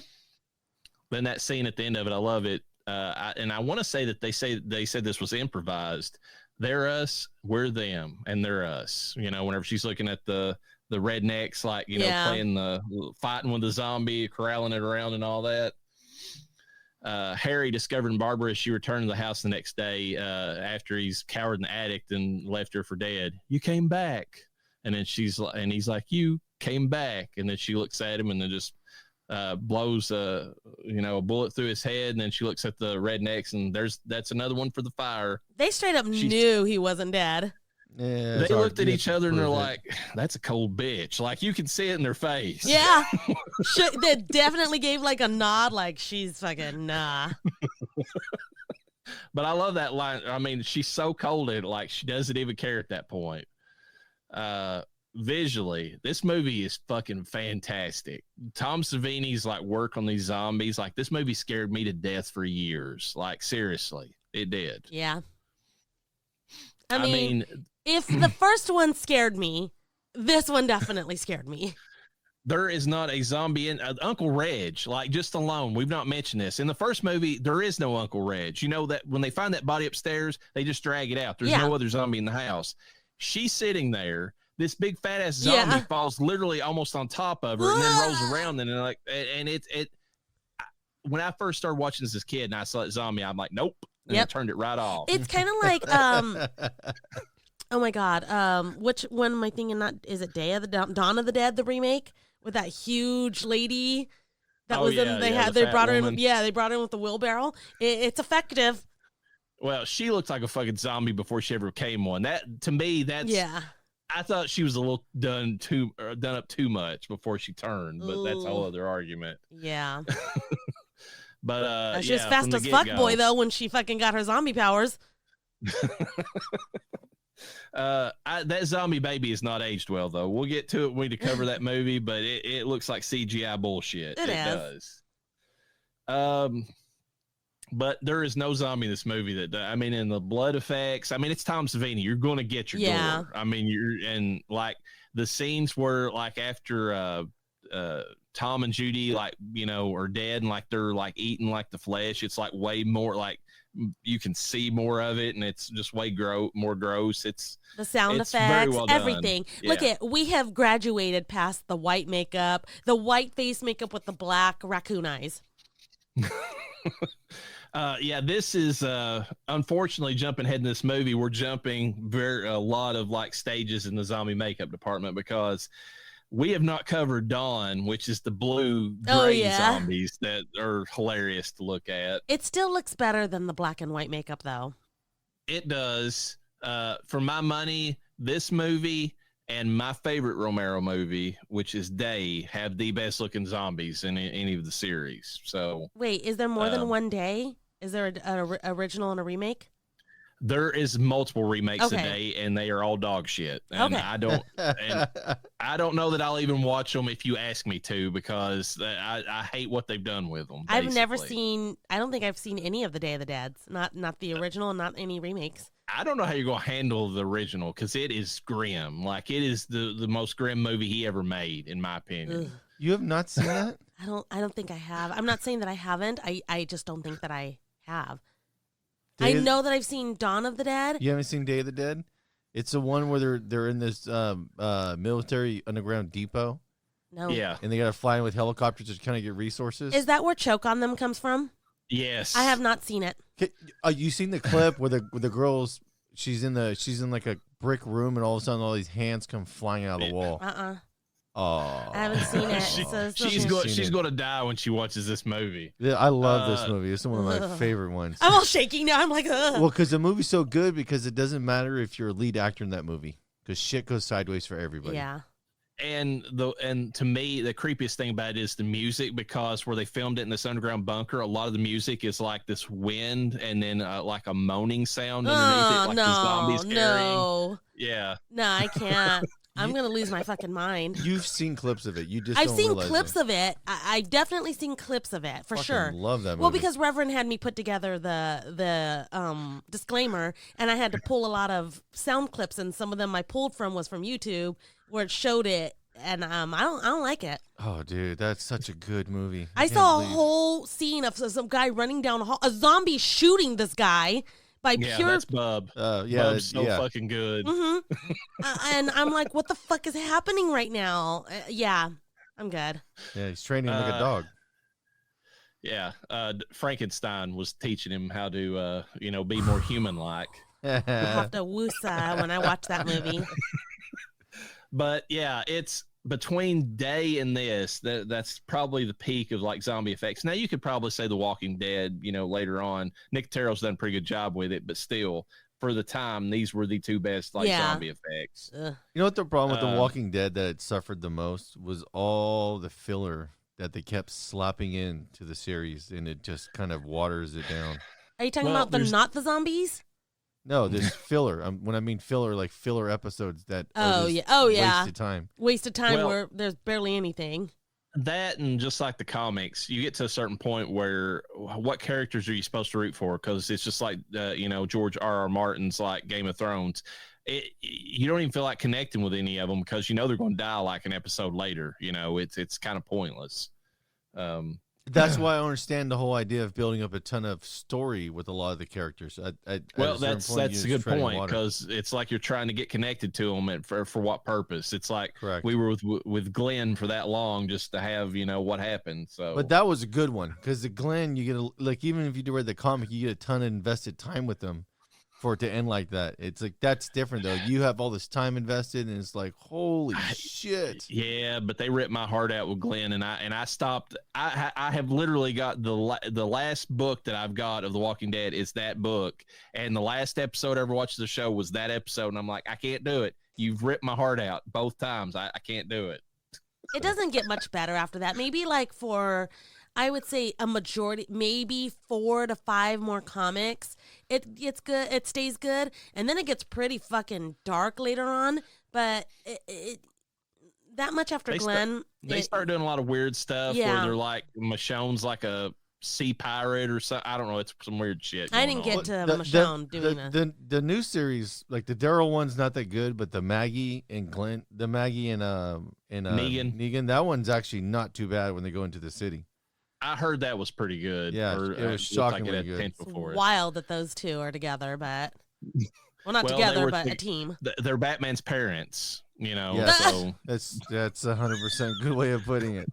Then that scene at the end of it, I love it. And I want to say that they said this was improvised. They're us, we're them, and they're us. You know, whenever she's looking at the rednecks, like, you know, playing fighting with the zombie, corralling it around and all that. Harry discovered Barbara as she returned to the house the next day after he's cowered in the attic and left her for dead. You came back. And then he's like, you came back. And then she looks at him and then just blows a bullet through his head. And then she looks at the rednecks and that's another one for the fire. They straight up knew he wasn't dead. Yeah, They looked at each other and they're like, that's a cold bitch. Like, you can see it in their face. Yeah. They definitely gave like a nod, like she's fucking nah. But I love that line. I mean, she's so cold at it, like she doesn't even care at that point. Visually, this movie is fucking fantastic. Tom Savini's like work on these zombies. Like, this movie scared me to death for years. Like, seriously, it did. Yeah. I mean if the first one scared me, this one definitely scared me. There is not a zombie in Uncle Reg, like, just alone. We've not mentioned this. In the first movie, there is no Uncle Reg. You know that when they find that body upstairs, they just drag it out. There's no other zombie in the house. She's sitting there. This big fat ass zombie falls literally almost on top of her and then rolls around and like, and it. When I first started watching this as a kid and I saw that zombie, I'm like, nope. And I turned it right off. It's kind of like oh my god, which one am I thinking? Not is it Dawn of the Dead, the remake with that huge lady that was in? They brought her in. Yeah, they brought her in with the wheelbarrow. It's effective. Well, she looked like a fucking zombie before she ever became one. That, to me, that's I thought she was a little done up too much before she turned, but that's a whole other argument. Yeah. But she was fast as fuck boy though when she fucking got her zombie powers. That zombie baby is not aged well though. We'll get to it when we cover that movie, but it looks like CGI bullshit. It does. But there is no zombie in this movie that, I mean, in the blood effects, I mean, it's Tom Savini. You're going to get your door. I mean, and like the scenes where like after Tom and Judy, like, you know, are dead and like they're like eating like the flesh, it's like way more like you can see more of it and it's just way more gross. It's the sound effects, very well everything. Yeah. Look we have graduated past the white makeup, the white face makeup with the black raccoon eyes. This is unfortunately jumping ahead in this movie. We're jumping a lot of like stages in the zombie makeup department because we have not covered Dawn, which is the blue gray zombies that are hilarious to look at. It still looks better than the black and white makeup though. It does. For my money, this movie and my favorite Romero movie, which is Day, have the best looking zombies in any of the series. So wait, is there more than one Day? Is there an original and a remake? There is multiple remakes a day, and they are all dog shit. And I don't know that I'll even watch them if you ask me to, because I hate what they've done with them. Basically. I've never seen. I don't think I've seen any of the Day of the Deads. Not the original, not any remakes. I don't know how you're gonna handle the original because it is grim. Like, it is the most grim movie he ever made, in my opinion. Ugh. You have not seen that? I don't think I have. I'm not saying that I haven't. I just don't think that I have. I know that I've seen Dawn of the Dead. You haven't seen Day of the Dead? It's the one where they're in this military underground depot. No. Yeah. And they got to fly in with helicopters to kind of get resources. Is that where Choke on Them comes from? Yes. I have not seen it. You seen the clip where the girls? She's in like a brick room, and all of a sudden, all these hands come flying out of the wall. Oh, I haven't seen it. She's going to die when she watches this movie. Yeah, I love this movie. It's one of my favorite ones. I'm all shaking now. I'm like, ugh. Well, because the movie's so good because it doesn't matter if you're a lead actor in that movie because shit goes sideways for everybody. Yeah. And to me, the creepiest thing about it is the music, because where they filmed it in this underground bunker, a lot of the music is like this wind and then like a moaning sound underneath it, like the zombies carrying. Yeah. No, I can't. I'm gonna lose my fucking mind. You've seen clips of it. You just I've don't seen realize clips it. of it. I've definitely seen clips of it for Fucking sure. love that movie. Well, because Reverend had me put together the disclaimer, and I had to pull a lot of sound clips, and some of them I pulled was from YouTube where it showed it, and I don't like it. Oh, dude, that's such a good movie. I saw a whole scene of some guy running down a hall, a zombie shooting this guy. That's Bub. Bub's so fucking good. Mm-hmm. And I'm like, what the fuck is happening right now? Yeah, I'm good. Yeah, he's training him like a dog. Yeah, Frankenstein was teaching him how to, be more human-like. I have to woosah when I watch that movie. But yeah, it's between Day and this, that's probably the peak of like zombie effects. Now you could probably say The Walking Dead, later on. Nick Terrell's done a pretty good job with it, but still, for the time, these were the two best zombie effects. You know what the problem with The Walking Dead that it suffered the most was all the filler that they kept slapping into the series, and it just kind of waters it down. Are you talking about not the zombies? No, this filler. When I mean filler, like filler episodes that wasted time. Wasted time where there's barely anything. That, and just like the comics, you get to a certain point where what characters are you supposed to root for? Because it's just like George R.R. Martin's like Game of Thrones. You don't even feel like connecting with any of them because they're going to die like an episode later. It's kind of pointless. That's why I understand the whole idea of building up a ton of story with a lot of the characters. That's a good point, because it's like you're trying to get connected to them, and for what purpose? It's like we were with Glenn for that long just to have what happened. So, but that was a good one because the Glenn, you get even if you read the comic, you get a ton of invested time with them. For it to end like that, it's like that's different though. You have all this time invested, and it's like holy shit. Yeah, but they ripped my heart out with Glenn, and I stopped. I have literally got the last book that I've got of The Walking Dead is that book, and the last episode I ever watched the show was that episode, and I'm like, I can't do it. You've ripped my heart out both times. I can't do it. It doesn't get much better after that. Maybe like for, I would say a majority, maybe 4 to 5 more comics. It gets good. It stays good. And then it gets pretty fucking dark later on. But it that much after Glenn. They start doing a lot of weird stuff where they're like, Michonne's like a sea pirate or something. I don't know. It's some weird shit. I didn't get to Michonne doing the new series, like the Daryl one's not that good, but the Maggie and Glenn, Negan, that one's actually not too bad when they go into the city. I heard that was pretty good. Yeah, it was shockingly good. It's wild that those two are together, but not together, but a team. They're Batman's parents, Yeah, so that's 100% good way of putting it.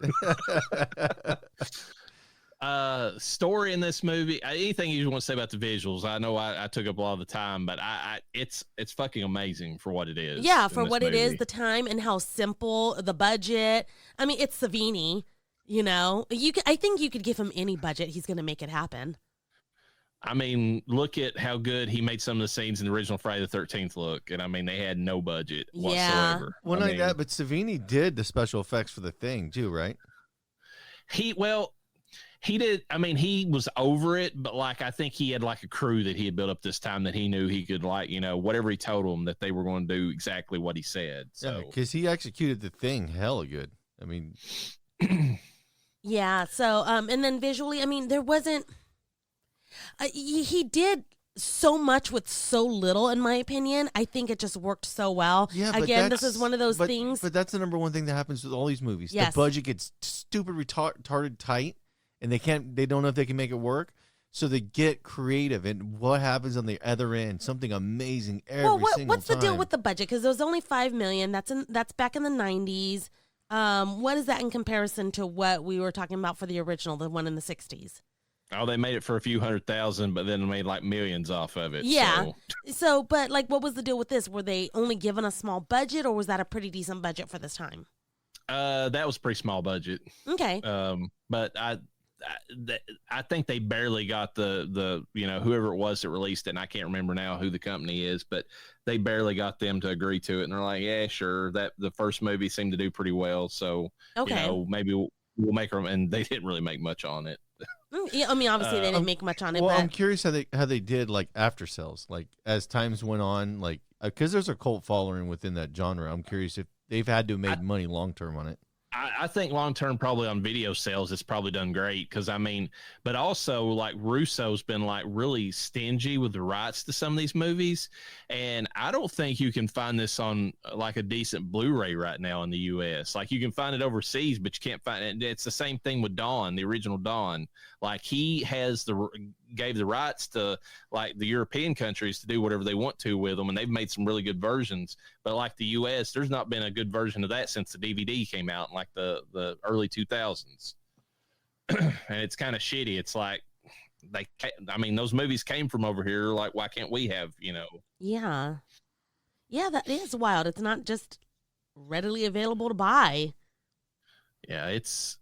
Story in this movie. Anything you want to say about the visuals? I know I took up a lot of the time, but it's fucking amazing for what it is. Yeah, for what movie. It is, the time and how simple the budget. I mean, it's Savini. I think you could give him any budget, he's going to make it happen. I mean, look at how good he made some of the scenes in the original Friday the 13th look, and I mean, they had no budget whatsoever. Well, not that, but Savini did the special effects for the Thing too, right? He did. I mean, he was over it, but like I think he had like a crew that he had built up this time that he knew he could whatever he told them that they were going to do exactly what he said. So because he executed the Thing hella good. I mean. Yeah, so and then visually, I mean, there wasn't he did so much with so little, in my opinion. I think it just worked so well. Yeah, again, this is one of those things. But that's the number one thing that happens with all these movies. Yes. The budget gets stupid retarded tight, and they don't know if they can make it work. So they get creative, and what happens on the other end? Something amazing every single time. What's the deal with the budget? Because it was only $5 million. That's back in the 90s. What is that in comparison to what we were talking about for the original, the one in the 60s? Oh, they made it for a few 100,000, but then made like millions off of it. Yeah. So. So, but like, what was the deal with this? Were they only given a small budget, or was that a pretty decent budget for this time? That was a pretty small budget. Okay. But I think they barely got the whoever it was that released it, and I can't remember now who the company is, but they barely got them to agree to it, and they're like, yeah, sure. That the first movie seemed to do pretty well, so maybe we'll make them, and they didn't really make much on it. Yeah, I mean, obviously they didn't make much on it. Well, but I'm curious how they did like after sales, like as times went on, like because there's a cult following within that genre. I'm curious if they've had to make money long term on it. I think long term, probably on video sales, it's probably done great. Because I mean, but also like Russo's been like really stingy with the rights to some of these movies, and I don't think you can find this on like a decent Blu-ray right now in the U.S. Like you can find it overseas, but you can't find it. It's the same thing with Dawn, the original Dawn. Like he gave the rights to like the European countries to do whatever they want to with them, and they've made some really good versions. But like the U.S., there's not been a good version of that since the DVD came out in like the early 2000s, and it's kind of shitty. It's like those movies came from over here. Like, why can't we have Yeah, that is wild. It's not just readily available to buy. Yeah, it's.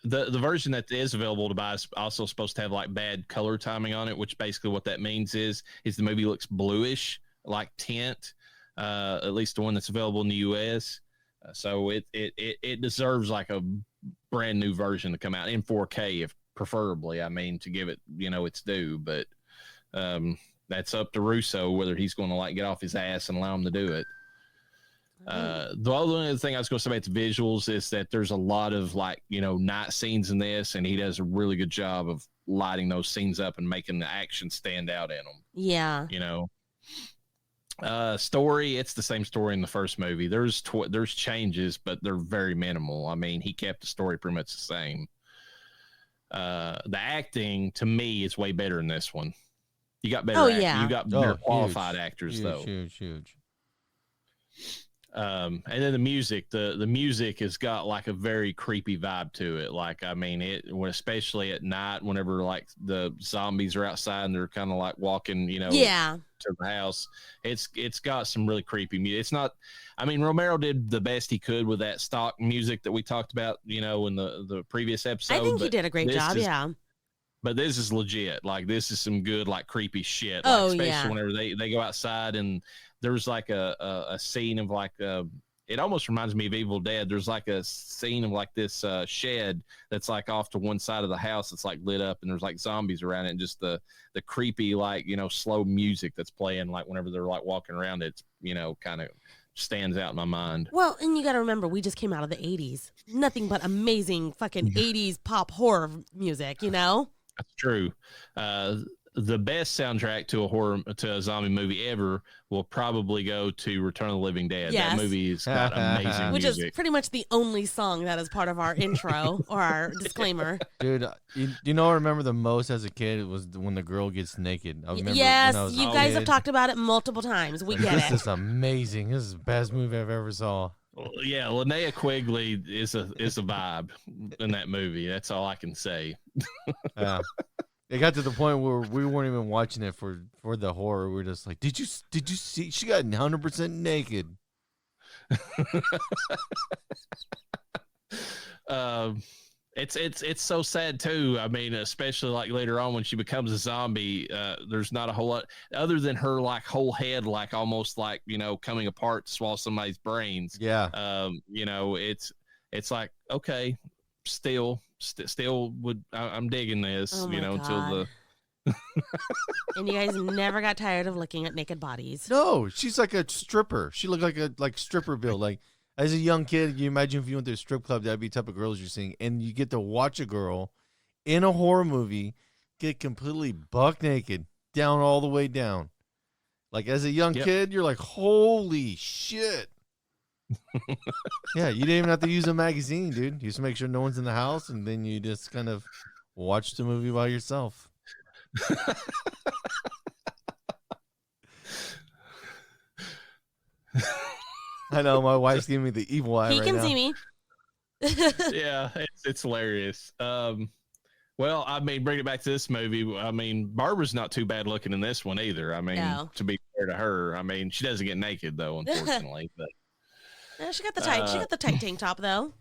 The version that is available to buy is also supposed to have like bad color timing on it, which basically what that means is the movie looks bluish, like tint, at least the one that's available in the U.S. So it deserves like a brand new version to come out in 4K, if preferably. I mean, to give it its due, but that's up to Russo whether he's going to like get off his ass and allow him to do it. The only other thing I was going to say about the visuals is that there's a lot of like night scenes in this, and he does a really good job of lighting those scenes up and making the action stand out in them. Yeah. Story, it's the same story in the first movie. There's changes, but they're very minimal. I mean, he kept the story pretty much the same. The acting to me is way better in this one. You got better. You got better qualified actors though. Huge. And then the music, the music has got like a very creepy vibe to it. Like, I mean, especially at night, whenever like the zombies are outside and they're kind of like walking, to the house. It's got some really creepy music. It's not, I mean, Romero did the best he could with that stock music that we talked about, in the previous episode. I think he did a great job. But this is legit. Like, this is some good, like, creepy shit. Like, especially whenever they go outside and there's like a scene of like it almost reminds me of Evil Dead. There's like a scene of like this shed that's like off to one side of the house that's like lit up, and there's like zombies around it, and just the creepy like slow music that's playing like whenever they're like walking around it, kind of stands out in my mind. Well, and you got to remember, we just came out of the 80s. Nothing but amazing fucking 80s pop horror music, That's true. The best soundtrack to a zombie movie ever will probably go to Return of the Living Dead. Yes. That movie's got amazing Which music. is pretty much the only song that is part of our intro or our disclaimer. Dude, what I remember the most as a kid? It was when the girl gets naked. I remember yes, when I was you guys have talked about it multiple times. We get this it. This is amazing. This is the best movie I've ever saw. Well, yeah, Linnea Quigley is a vibe in that movie. That's all I can say. Yeah. It got to the point where we weren't even watching it for the horror. We were just like, did you see? She got 100% naked. It's so sad too. I mean, especially like later on when she becomes a zombie, there's not a whole lot other than her like whole head, like almost like, coming apart to swallow somebody's brains. Yeah. It's like, okay, still I'm digging this, until the. And you guys never got tired of looking at naked bodies. No, she's like a stripper. She looked like a stripper build. Like as a young kid, you imagine if you went to a strip club, that'd be the type of girls you're seeing, and you get to watch a girl in a horror movie get completely buck naked, down all the way down. Like as a young kid, you're like, holy shit. Yeah, you didn't even have to use a magazine, dude. You just make sure no one's in the house, and then you just kind of watch the movie by yourself. I know my wife's giving me the evil eye. He right can now. see me. Yeah, it's hilarious. Well, I mean, bring it back to this movie. I mean, Barbara's not too bad looking in this one either. I mean, No. to be fair to her, I mean, she doesn't get naked though, unfortunately. But Yeah, she got the tight. She got the tight tank top though.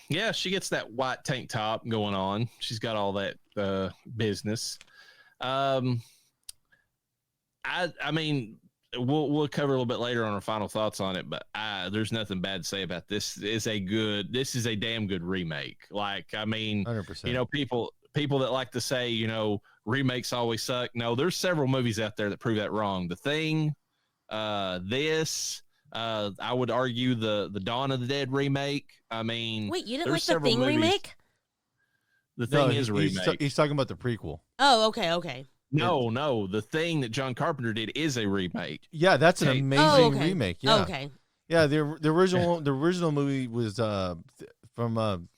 yeah, she gets that white tank top going on. She's got all that business. I mean, we'll cover a little bit later on our final thoughts on it, but there's nothing bad to say about this. This is a damn good remake. Like, I mean, 100%. you know, people that like to say, you know, remakes always suck. No, there's several movies out there that prove that wrong. The Thing, this, I would argue the Dawn of the Dead remake. I mean, Wait, you didn't like there's the several Thing movies- remake? The Thing is a he's, remake. he's talking about the prequel. Oh, okay. No, the Thing that John Carpenter did is a remake. Yeah, that's an Okay. amazing okay. remake. Yeah, Okay. yeah. The original movie was from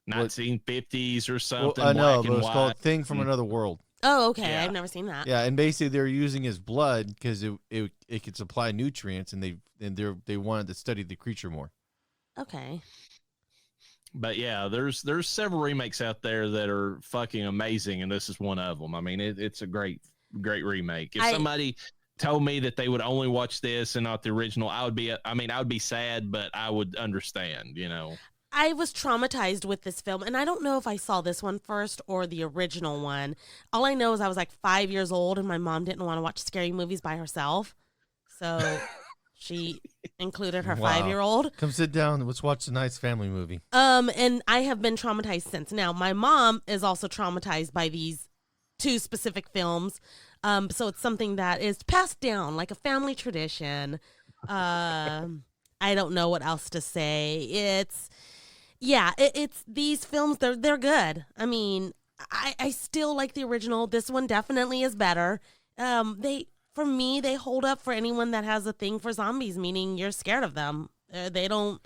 1950s or something. I know, black but and it's called white. Thing from Another World. Oh, okay. Yeah. I've never seen that. Yeah, and basically they're using his blood because it could supply nutrients, and they wanted to study the creature more. Okay. But yeah, there's several remakes out there that are fucking amazing, and this is one of them. I mean, it's a great remake. If somebody told me that they would only watch this and not the original, I would be sad, but I would understand, you know. I was traumatized with this film, and I don't know if I saw this one first or the original one. All I know is I was like 5 years old, and my mom didn't want to watch scary movies by herself, so she included her Wow. 5-year-old. Come sit down. Let's watch a nice family movie. And I have been traumatized since. Now, my mom is also traumatized by these two specific films, so it's something that is passed down like a family tradition. I don't know what else to say. It's these films. They're good. I mean, I still like the original. This one definitely is better. For me, they hold up for anyone that has a thing for zombies, meaning you're scared of them. I don't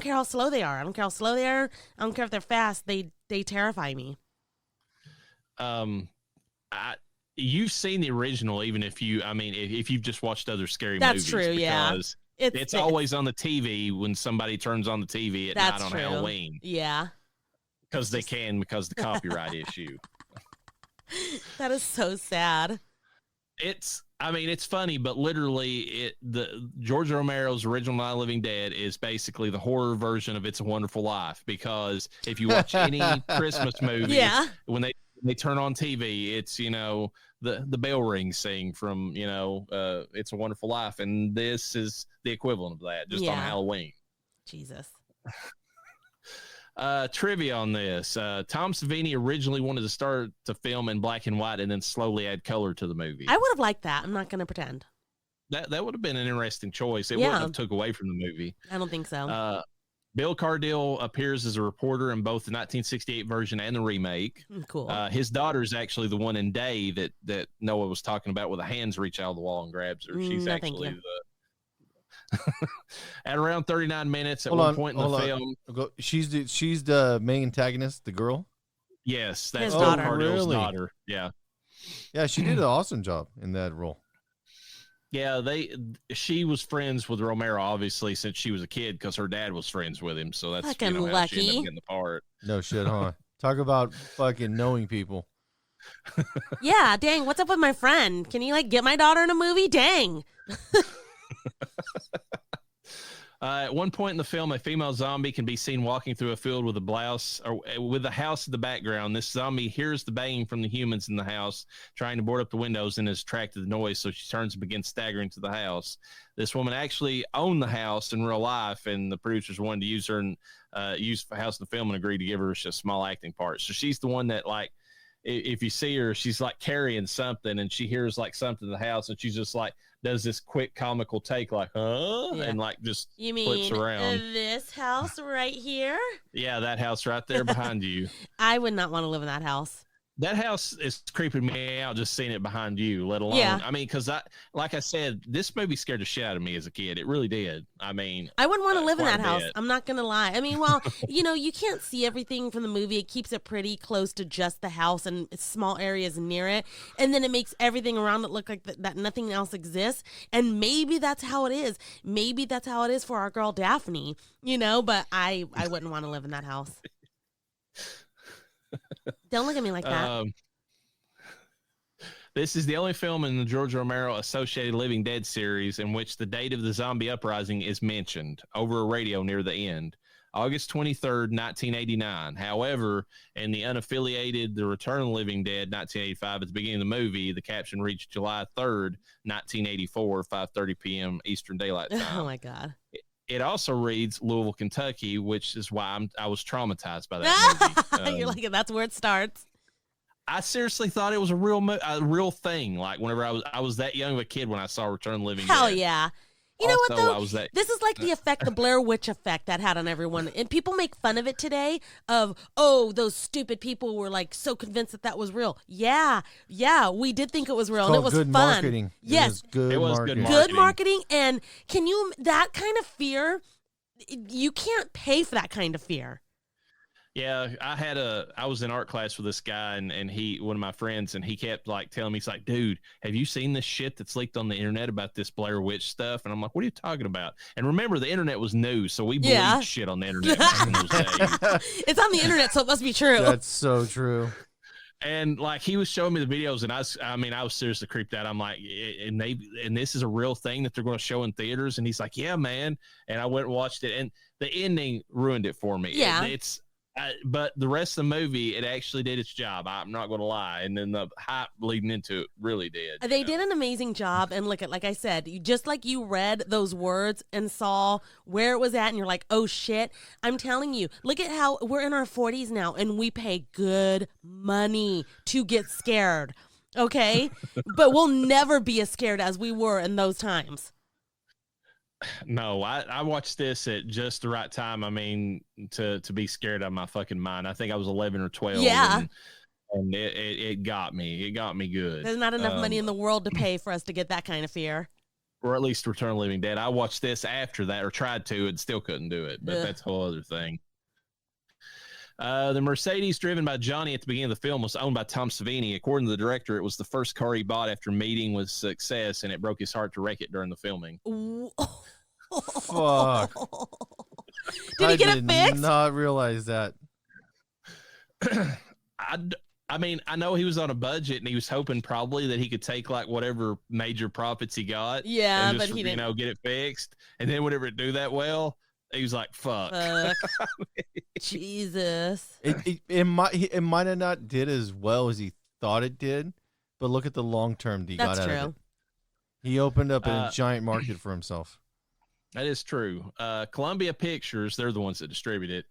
care how slow they are. I don't care how slow they are. I don't care if they're fast. They terrify me. You've seen the original, even if if you've just watched other scary That's movies. true, yeah. Because it's always on the TV when somebody turns on the TV at That's night on true. Halloween. Yeah. Because they can, because the copyright issue. That is so sad. It's funny, but literally the George Romero's original Night of the Living Dead is basically the horror version of It's a Wonderful Life, because if you watch any Christmas movie, Yeah. when they turn on TV, it's, you know, the bell ring scene from, you know, It's a Wonderful Life, and this is the equivalent of that, just on Halloween. Jesus. Trivia on this. Tom Savini originally wanted to start to film in black and white and then slowly add color to the movie. I would have liked that. I'm not going to pretend. That would have been an interesting choice. It Yeah. wouldn't have took away from the movie. I don't think so. Bill Cardille appears as a reporter in both the 1968 version and the remake. Cool. His daughter is actually the one in Day that Noah was talking about, where the hands reach out of the wall and grabs her. She's No, thank actually you. at around 39 minutes at Hold one on, point in the hold on. film. She's the main antagonist, the girl. Yes, that's His Bill daughter. Cardille's Really? daughter. Yeah. Yeah, she did an awesome job in that role. Yeah, she was friends with Romero, obviously, since she was a kid, because her dad was friends with him. So that's Fucking how she ended lucky. up getting the part. No shit, huh? Talk about fucking knowing people. Yeah, dang, what's up with my friend? Can you get my daughter in a movie? Dang. At one point in the film, a female zombie can be seen walking through a field with a blouse or with a house in the background. This zombie hears the banging from the humans in the house, trying to board up the windows, and is attracted to the noise, so she turns and begins staggering to the house. This woman actually owned the house in real life, and the producers wanted to use her and use the house in the film and agreed to give her a small acting part. So she's the one that, if you see her, she's carrying something, and she hears something in the house, and she's just does this quick comical take, huh? Yeah. And just You flips mean around. this house right here? Yeah, that house right there behind you. I would not want to live in that house. That house is creeping me out just seeing it behind you, let alone. Yeah. I mean, because like I said, this movie scared the shit out of me as a kid. It really did. I mean, I wouldn't want to live in quite that a house. bit. I'm not going to lie. I mean, well, you can't see everything from the movie. It keeps it pretty close to just the house and small areas near it. And then it makes everything around it look like that nothing else exists. And maybe that's how it is. Maybe that's how it is for our girl Daphne, but I wouldn't want to live in that house. Don't look at me like that. This is the only film in the George Romero associated Living Dead series in which the date of the zombie uprising is mentioned over a radio near the end. August 23rd, 1989. However, in the unaffiliated The Return of the Living Dead, 1985, at the beginning of the movie, the caption reached July 3rd, 1984, 5:30 p.m. Eastern Daylight Time. Oh, my God. It also reads Louisville, Kentucky, which is why I was traumatized by that movie. You're like, that's where it starts. I seriously thought it was a real thing. Like whenever I was that young of a kid when I saw Return of the Living Dead. Hell yeah. You know Also, what, though? This is like the effect, the Blair Witch effect that had on everyone. And people make fun of it today of, oh, those stupid people were like so convinced that was real. Yeah, we did think it was real. And it was good fun. Marketing. Yes. It was good marketing. Good marketing. And that kind of fear, you can't pay for that kind of fear. Yeah, I was in art class with this guy and one of my friends, and he kept like telling me, he's like, dude, have you seen this shit that's leaked on the internet about this Blair Witch stuff? And I'm like, what are you talking about? And remember, the internet was new, so we believed shit on the internet back in those days. It's on the internet, so it must be true. That's so true. And like he was showing me the videos, and I was seriously creeped out. I'm like, and this is a real thing that they're going to show in theaters. And he's like, yeah, man. And I went and watched it, and the ending ruined it for me. Yeah, but the rest of the movie, it actually did its job. I'm not going to lie. And then the hype leading into it really did. They did an amazing job. And look at, like I said, just like you read those words and saw where it was at, and you're like, oh shit. I'm telling you, look at how we're in our 40s now, and we pay good money to get scared. Okay. But we'll never be as scared as we were in those times. No, I watched this at just the right time. I mean, to be scared out of my fucking mind. I think I was 11 or 12. Yeah. And it got me. It got me good. There's not enough money in the world to pay for us to get that kind of fear. Or at least Return of the Living Dead. I watched this after that, or tried to, and still couldn't do it. But that's a whole other thing. The Mercedes driven by Johnny at the beginning of the film was owned by Tom Savini. According to the director, it was the first car he bought after meeting with success, and it broke his heart to wreck it during the filming. Fuck. Did he get it fixed? I did not realize that. I mean, I know he was on a budget, and he was hoping probably that he could take like whatever major profits he got. Yeah, and just, but he didn't. Get it fixed. And then whenever it do that well, he was like, fuck. Jesus. It might have not did as well as he thought it did, but look at the long term he got out of it. He opened up a giant market for himself. That is true. Columbia Pictures, they're the ones that distribute it,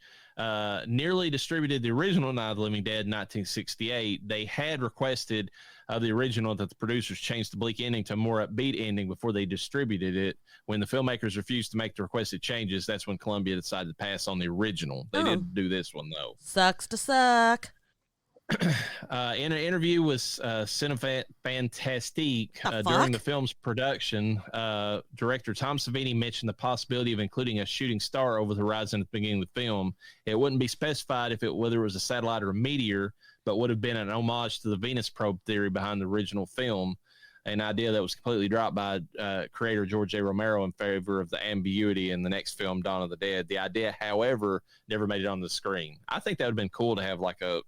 nearly distributed the original Night of the Living Dead in 1968. They had requested the original that the producers change the bleak ending to a more upbeat ending before they distributed it. When the filmmakers refused to make the requested changes, that's when Columbia decided to pass on the original. They didn't do this one, though. Sucks to suck. In an interview with Cinefantastique during the film's production, director Tom Savini mentioned the possibility of including a shooting star over the horizon at the beginning of the film. It wouldn't be specified whether it was a satellite or a meteor, but would have been an homage to the Venus probe theory behind the original film, an idea that was completely dropped by creator George A. Romero in favor of the ambiguity in the next film, Dawn of the Dead. The idea, however, never made it on the screen. I think that would have been cool to have like a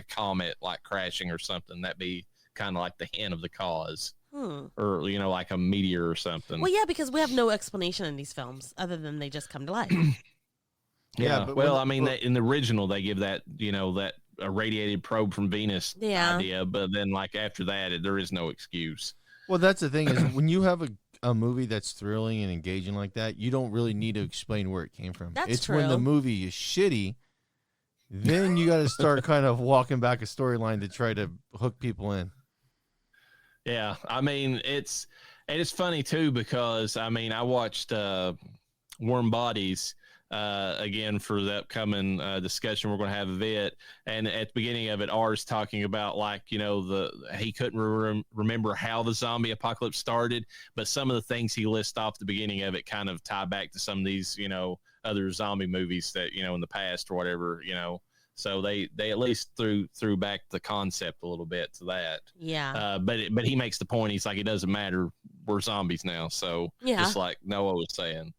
comet like crashing or something. That'd be kind of like the hint of the cause. Or, like a meteor or something. Well, yeah, because we have no explanation in these films other than they just come to life. Yeah, but in the original, they give that, that irradiated probe from Venus idea, but then like after that, there is no excuse. Well, that's the thing is when you have a movie that's thrilling and engaging like that, you don't really need to explain where it came from. It's true. When the movie is shitty, then you got to start kind of walking back a storyline to try to hook people in. Yeah, I mean, it's funny too because I watched Warm Bodies again for the upcoming discussion we're going to have of it, and at the beginning of it, R's talking about he couldn't remember how the zombie apocalypse started, but some of the things he lists off at the beginning of it kind of tie back to some of these other zombie movies that in the past or whatever. So they at least threw back the concept a little bit to that. Yeah. But he makes the point. He's like, it doesn't matter. We're zombies now. So just like Noah was saying.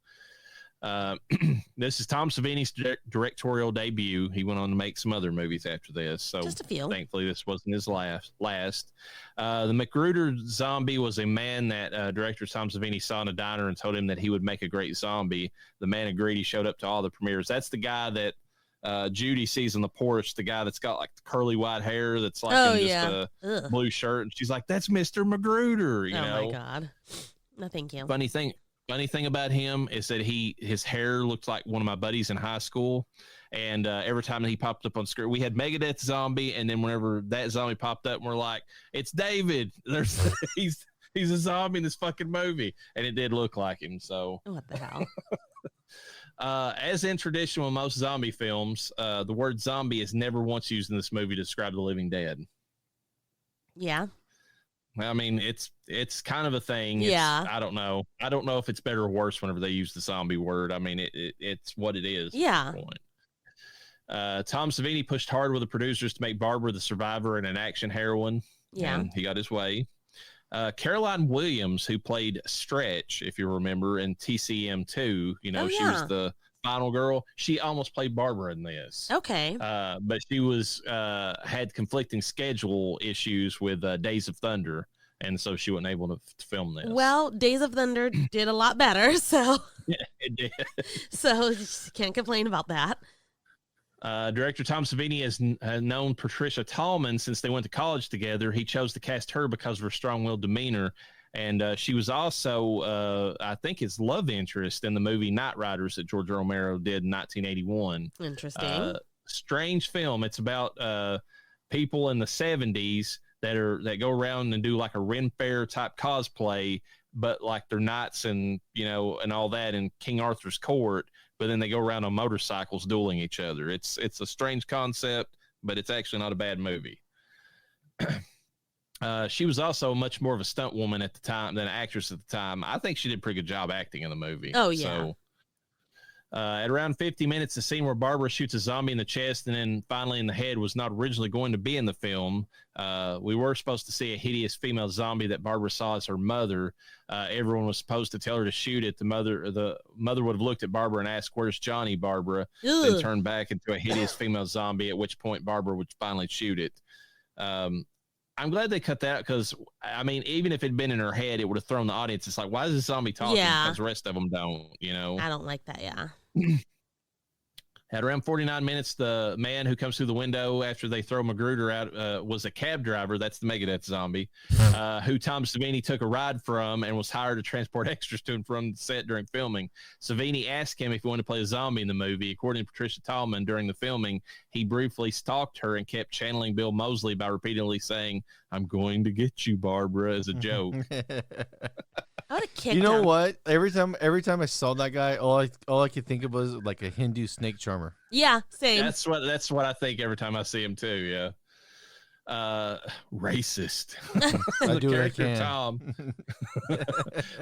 This is Tom Savini's directorial debut. He went on to make some other movies after this, so Just a few. thankfully this wasn't his last. The Magruder zombie was a man that director Tom Savini saw in a diner and told him that he would make a great zombie. The man agreed. He showed up to all the premieres. That's the guy that Judy sees on the porch, the guy that's got like the curly white hair that's like in just a blue shirt, and she's like, "That's Mr. Magruder." You know? My God. No, thank you. Funny thing about him is that his hair looked like one of my buddies in high school, and every time that he popped up on screen, we had Megadeth zombie, and then whenever that zombie popped up, we're like, "It's David." He's a zombie in this fucking movie, and it did look like him. So what the hell? As in tradition with most zombie films, the word zombie is never once used in this movie to describe the living dead. Yeah. I mean, it's kind of a thing. Yeah. I don't know if it's better or worse whenever they use the zombie word. I mean, it's what it is. Yeah. Tom Savini pushed hard with the producers to make Barbara the survivor and an action heroine. Yeah. And he got his way. Caroline Williams, who played Stretch, if you remember, in TCM2, she was the final girl. She almost played Barbara in this. Okay. But she was had conflicting schedule issues with Days of Thunder, and so she wasn't able to film this. Well, Days of Thunder did a lot better, so yeah, it did. So can't complain about that. Director Tom Savini has known Patricia Tallman since they went to college together. He chose to cast her because of her strong-willed demeanor, and she was also, I think, his love interest in the movie Night Riders that George Romero did in 1981. Interesting. Strange film. It's about people in the 70s that go around and do like a Ren Fair type cosplay, but like they're knights and and all that in King Arthur's court. But then they go around on motorcycles dueling each other. It's a strange concept, but it's actually not a bad movie. She was also much more of a stunt woman at the time than an actress at the time. I think she did a pretty good job acting in the movie. Oh, yeah. So, at around 50 minutes, the scene where Barbara shoots a zombie in the chest and then finally in the head was not originally going to be in the film. We were supposed to see a hideous female zombie that Barbara saw as her mother. Everyone was supposed to tell her to shoot it. The mother would have looked at Barbara and asked, "Where's Johnny, Barbara?" Then turned back into a hideous female zombie, at which point Barbara would finally shoot it. I'm glad they cut that because, I mean, even if it had been in her head, it would have thrown the audience. It's like, why is this zombie talking? Yeah. Because the rest of them don't, I don't like that, yeah. At around 49 minutes, the man who comes through the window after they throw Magruder out was a cab driver. That's the Megadeth zombie, who Tom Savini took a ride from and was hired to transport extras to and from the set during filming. Savini asked him if he wanted to play a zombie in the movie. According to Patricia Tallman, during the filming, he briefly stalked her and kept channeling Bill Moseley by repeatedly saying, "I'm going to get you, Barbara," as a joke. I would have kicked You know him. what? Every time I saw that guy, all I could think of was like a Hindu snake charmer. Yeah, same. That's what I think every time I see him too. Yeah. Racist. I The do what I character can. Tom.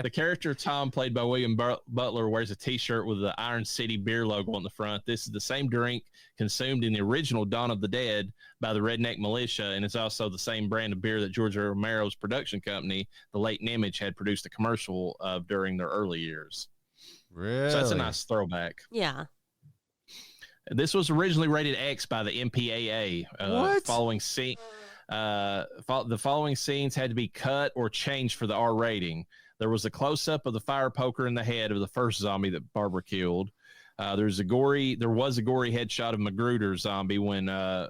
The character Tom, played by William Butler, wears a T-shirt with the Iron City beer logo on the front. This is the same drink consumed in the original Dawn of the Dead by the Redneck Militia, and it's also the same brand of beer that George Romero's production company, the Late Image, had produced a commercial of during their early years. Really? So that's a nice throwback. Yeah. This was originally rated X by the MPAA. What? The following scenes had to be cut or changed for the R rating. There was a close-up of the fire poker in the head of the first zombie that Barbara killed. There was a gory headshot of Magruder's zombie when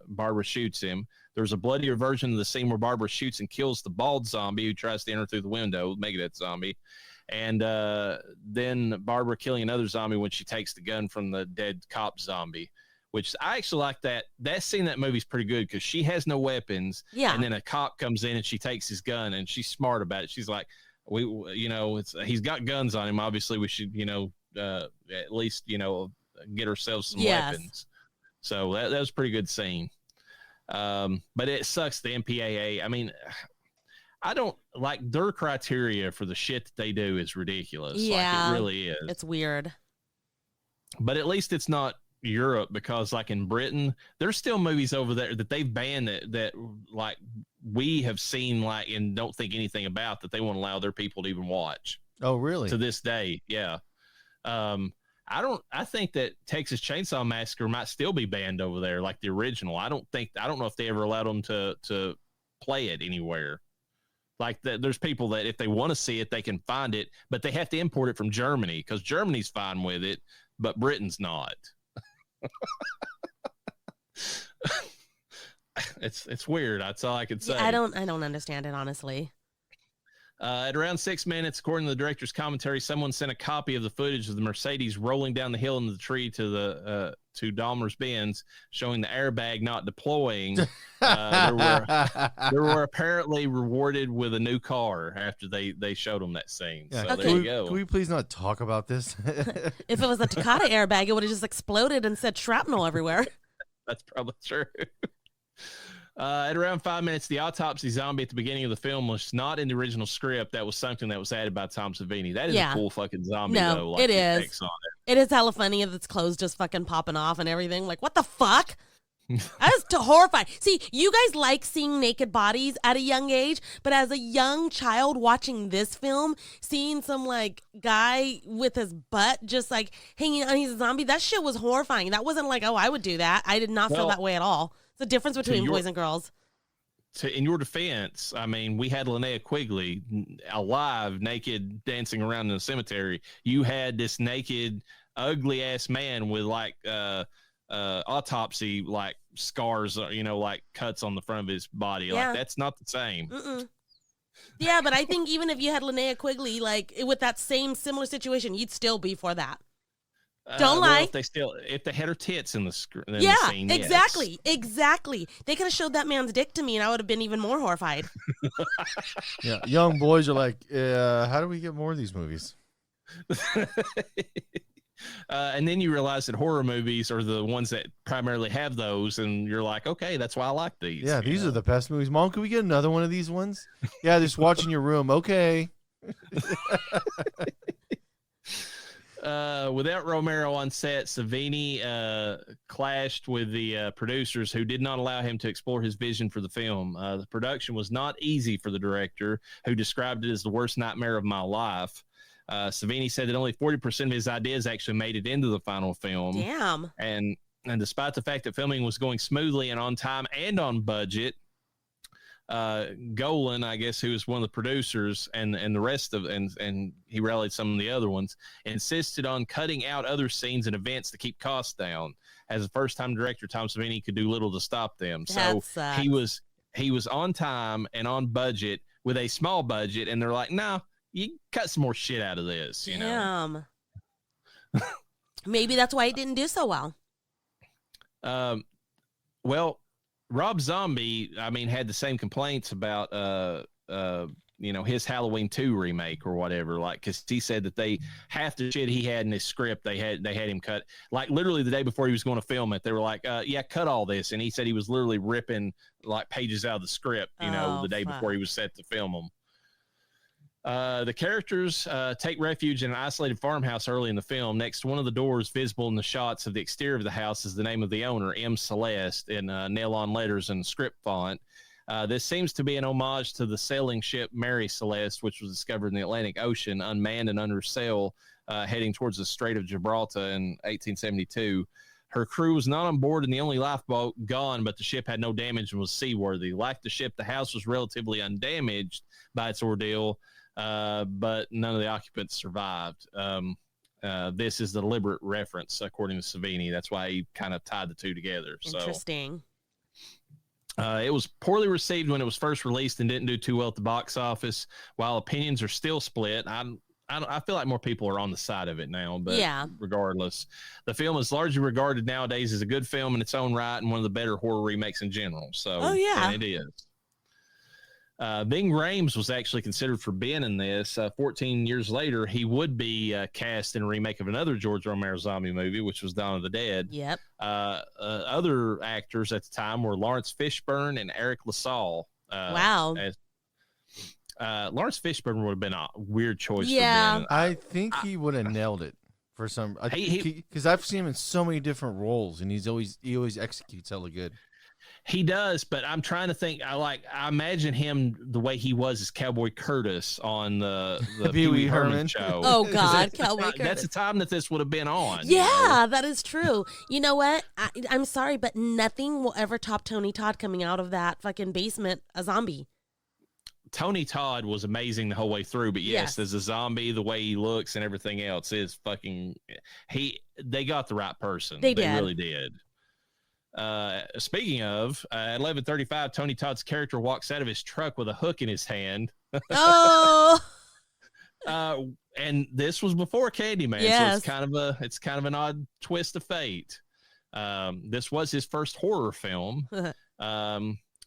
Barbara shoots him. There's a bloodier version of the scene where Barbara shoots and kills the bald zombie who tries to enter through the window, Megadeth zombie. And then Barbara killing another zombie when she takes the gun from the dead cop zombie, which I actually like that. That scene in that movie is pretty good because she has no weapons. Yeah. And then a cop comes in and she takes his gun and she's smart about it. She's like, he's got guns on him. Obviously we should, at least, get ourselves some weapons. So that was a pretty good scene. But it sucks. The MPAA, I mean, I don't like their criteria for the shit that they do is ridiculous. Yeah. Like it really is. It's weird. But at least it's not Europe, because like in Britain, there's still movies over there that they've banned that like we have seen like and don't think anything about, that they won't allow their people to even watch. Oh, really? To this day. Yeah. I think that Texas Chainsaw Massacre might still be banned over there, like the original. I don't know if they ever allowed them to play it anywhere. Like there's people that if they want to see it, they can find it, but they have to import it from Germany because Germany's fine with it, but Britain's not. It's weird. That's all I can say. Yeah, I don't understand it, honestly. At around 6 minutes, according to the director's commentary, someone sent a copy of the footage of the Mercedes rolling down the hill into the tree to Dahmer's Benz, showing the airbag not deploying. They were apparently rewarded with a new car after they showed them that scene. Yeah. So Okay. there you go. Can we please not talk about this? If it was a Takata airbag, it would have just exploded and said shrapnel everywhere. That's probably true. At around 5 minutes, the autopsy zombie at the beginning of the film was not in the original script. That was something that was added by Tom Savini. That is a cool fucking zombie, though. Like it is. Text on It is hella funny of its clothes just fucking popping off and everything. Like, what the fuck? I was horrified. See, you guys like seeing naked bodies at a young age, but as a young child watching this film, seeing some like guy with his butt just like hanging on, he's a zombie, that shit was horrifying. That wasn't like, oh, I would do that. I did not feel that way at all. It's the difference between boys and girls. In your defense, I mean, we had Linnea Quigley alive, naked, dancing around in the cemetery. You had this naked, ugly ass man with like autopsy like scars, like cuts on the front of his body. Yeah. Like that's not the same. Yeah, but I think even if you had Linnea Quigley like with that same similar situation, you'd still be for that. Don't lie. If they had her tits in the scene, exactly. They could have showed that man's dick to me, and I would have been even more horrified. Yeah, young boys are like, how do we get more of these movies? And then you realize that horror movies are the ones that primarily have those, and you're like, okay, that's why I like these. Yeah, these are the best movies. Mom, can we get another one of these ones? Yeah, just watch in your room. Okay. Without Romero on set, Savini clashed with the producers who did not allow him to explore his vision for the film. The production was not easy for the director, who described it as the worst nightmare of my life. Savini said that only 40% of his ideas actually made it into the final film. Damn. And despite the fact that filming was going smoothly and on time and on budget, Golan, I guess, who was one of the producers, and the rest of, and he rallied some of the other ones, insisted on cutting out other scenes and events to keep costs down. As a first-time director, Tom Savini could do little to stop them. That So he was on time and on budget with a small budget, and they're like, no, you cut some more shit out of this. Damn. Maybe that's why it didn't do so well. Well, Rob Zombie, I mean, had the same complaints about, his Halloween 2 remake or whatever. Like, because he said that half the shit he had in his script, they had him cut. Like, literally the day before he was going to film it, they were like, yeah, cut all this. And he said he was literally ripping like pages out of the script, the day before he was set to film them. The characters take refuge in an isolated farmhouse early in the film. Next to one of the doors visible in the shots of the exterior of the house is the name of the owner, M. Celeste, in nail-on letters and script font. This seems to be an homage to the sailing ship Mary Celeste, which was discovered in the Atlantic Ocean, unmanned and under sail, heading towards the Strait of Gibraltar in 1872. Her crew was not on board and the only lifeboat gone, but the ship had no damage and was seaworthy. Like the ship, the house was relatively undamaged by its ordeal, but none of the occupants survived. This is the deliberate reference, according to Savini. That's why he kind of tied the two together. Interesting. It was poorly received when it was first released and didn't do too well at the box office. While opinions are still split, I feel like more people are on the side of it now, but regardless, the film is largely regarded nowadays as a good film in its own right and one of the better horror remakes in general. So, and it is. Ving Rhames was actually considered for Ben in this. 14 years later, he would be cast in a remake of another George Romero zombie movie, which was Dawn of the Dead. Yep. Other actors at the time were Lawrence Fishburne and Eric LaSalle. Wow. Lawrence Fishburne would have been a weird choice for Ben. I think he would have nailed it for some, because I've seen him in so many different roles, and he always executes hella good. He does, but I'm trying to think. I imagine him the way he was as Cowboy Curtis on the Pee Wee Herman show. Oh God, Cowboy Curtis. That's the time that this would have been on. Yeah, that is true. You know what? I'm sorry, but nothing will ever top Tony Todd coming out of that fucking basement a zombie. Tony Todd was amazing the whole way through, but yes, as a zombie, the way he looks and everything else is fucking. They got the right person. They really did. Speaking of, at 11:35, Tony Todd's character walks out of his truck with a hook in his hand. Oh. And this was before Candyman, so it's kind of an odd twist of fate. This was his first horror film.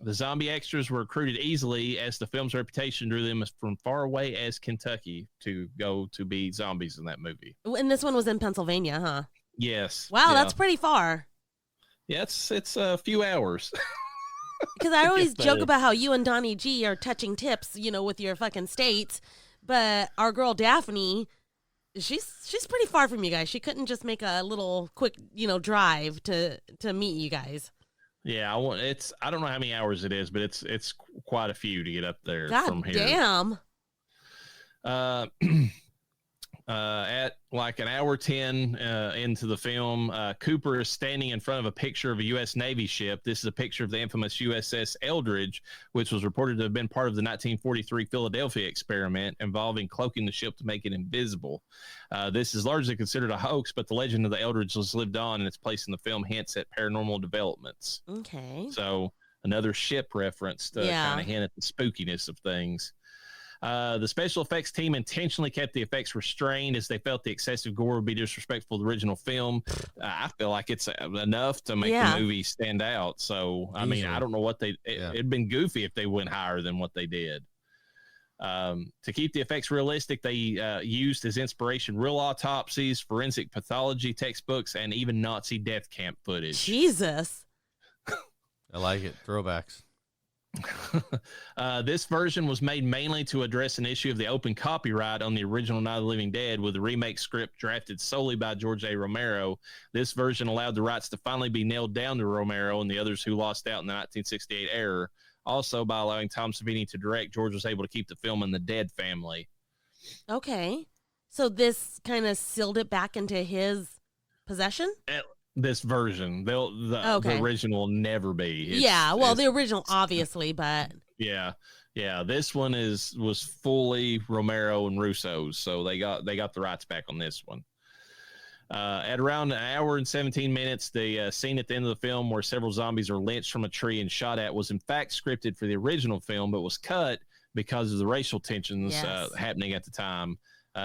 The zombie extras were recruited easily as the film's reputation drew them from far away as Kentucky to go to be zombies in that movie. And this one was in Pennsylvania, huh? Yes. Wow, that's pretty far. Yeah, it's a few hours. Because I always joke about how you and Donnie G are touching tips, with your fucking states. But our girl Daphne, she's pretty far from you guys. She couldn't just make a little quick, drive to meet you guys. Yeah, I don't know how many hours it is, but it's quite a few to get up there from here. Damn. At like an hour 10 into the film, Cooper is standing in front of a picture of a U.S. Navy ship. This is a picture of the infamous USS Eldridge, which was reported to have been part of the 1943 Philadelphia experiment involving cloaking the ship to make it invisible. This is largely considered a hoax, but the legend of the Eldridge has lived on, and its place in the film hints at paranormal developments. Okay. So another ship reference to kind of hint at the spookiness of things. The special effects team intentionally kept the effects restrained as they felt the excessive gore would be disrespectful to the original film. I feel like it's enough to make the movie stand out. So, I mean, I don't know what it'd been goofy if they went higher than what they did. To keep the effects realistic, they used as inspiration real autopsies, forensic pathology textbooks, and even Nazi death camp footage. Jesus. I like it. Throwbacks. This version was made mainly to address an issue of the open copyright on the original Night of the Living Dead, with the remake script drafted solely by George A. Romero. This version allowed the rights to finally be nailed down to Romero and the others who lost out in the 1968 era. Also, by allowing Tom Savini to direct, George was able to keep the film in the Dead family. Okay. So this kind of sealed it back into his possession? This version, the original will never be. The original, obviously, but yeah. This one was fully Romero and Russo's, so they got the rights back on this one. At around an hour and 17 minutes, the scene at the end of the film where several zombies are lynched from a tree and shot at was in fact scripted for the original film, but was cut because of the racial tensions happening at the time.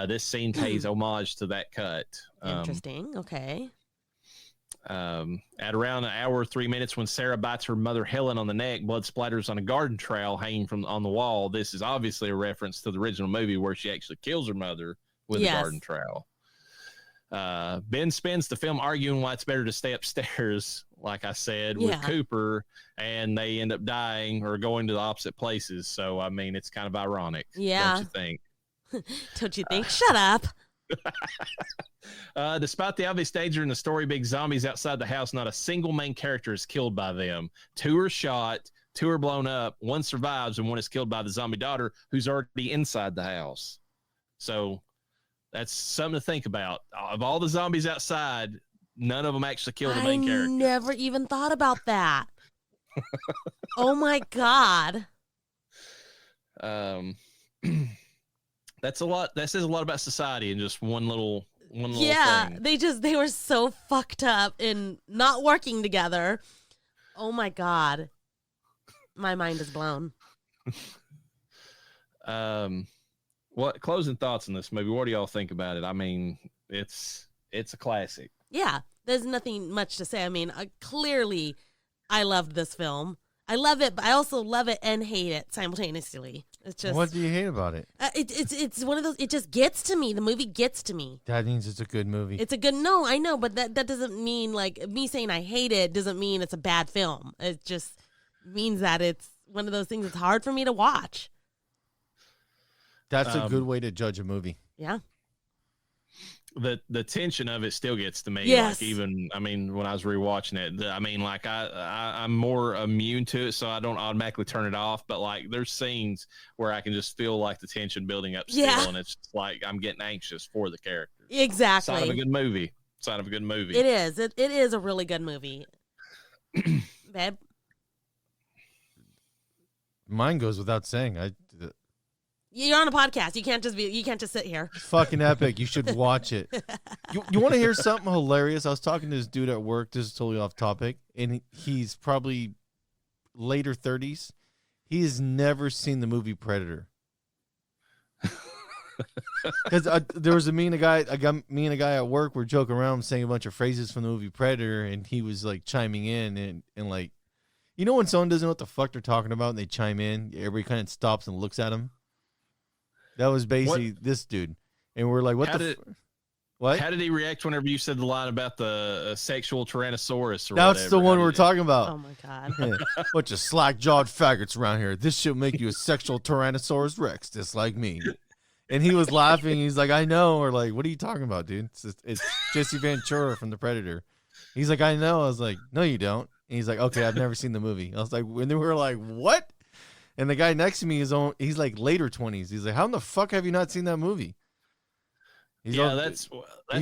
This scene pays homage to that cut. Interesting. Okay. At around an hour 3 minutes, when Sarah bites her mother Helen on the neck, blood splatters on a garden trowel hanging on the wall. This is obviously a reference to the original movie where she actually kills her mother with a garden trowel. Ben spends the film arguing why it's better to stay upstairs, like I said, with Cooper, and they end up dying or going to the opposite places. So, I mean, it's kind of ironic. Yeah. Don't you think? Don't you think? Shut up. Despite the obvious danger in the story, big zombies outside the house, not a single main character is killed by them. 2 are shot, 2 are blown up, 1 survives, and 1 is killed by the zombie daughter who's already inside the house. So that's something to think about. Of all the zombies outside, none of them actually kill the main character. I never even thought about that. Oh my God. That's a lot. That says a lot about society in just one little thing. They were so fucked up in not working together. Oh my God. My mind is blown. What closing thoughts on this movie? What do y'all think about it? I mean, it's a classic. Yeah, there's nothing much to say. I mean, clearly I loved this film. I love it, but I also love it and hate it simultaneously. It's just. What do you hate about it? It's one of those. It just gets to me. The movie gets to me. That means it's a good movie. It's a good. No, I know, but that doesn't mean like me saying I hate it doesn't mean it's a bad film. It just means that it's one of those things that's hard for me to watch. That's a good way to judge a movie. Yeah. the tension of it still gets to me. Yes. Like even, I mean, when I was rewatching it, I mean, like I'm more immune to it, so I don't automatically turn it off. But like, there's scenes where I can just feel like the tension building up still, Yeah. and it's just like I'm getting anxious for the characters. Exactly. Sign of a good movie. Sign of a good movie. It is. It is a really good movie. Babe. Mine goes without saying. You're on a podcast. You can't just sit here. Fucking epic. You should watch it. You want to hear something hilarious? I was talking to this dude at work. This is totally off topic. And he's probably later 30s. He has never seen the movie Predator. Because there was me and a guy at work were joking around saying a bunch of phrases from the movie Predator. And he was like chiming in and like, you know when someone doesn't know what the fuck they're talking about and they chime in? Everybody kind of stops and looks at him. That was basically this dude. And we're like, what? How did he react whenever you said the line about the sexual Tyrannosaurus or That's whatever? the one we're talking about. Oh my God. Yeah. Bunch of slack-jawed faggots around here. This should make you a sexual Tyrannosaurus Rex, just like me. And he was laughing. He's like, I know. Or like, what are you talking about, dude? It's Jesse Ventura from The Predator. He's like, I know. I was like, no, you don't. And he's like, okay, I've never seen the movie. I was like, when they were like, what? And the guy next to me he's like later 20s. He's like, how in the fuck have you not seen that movie? That's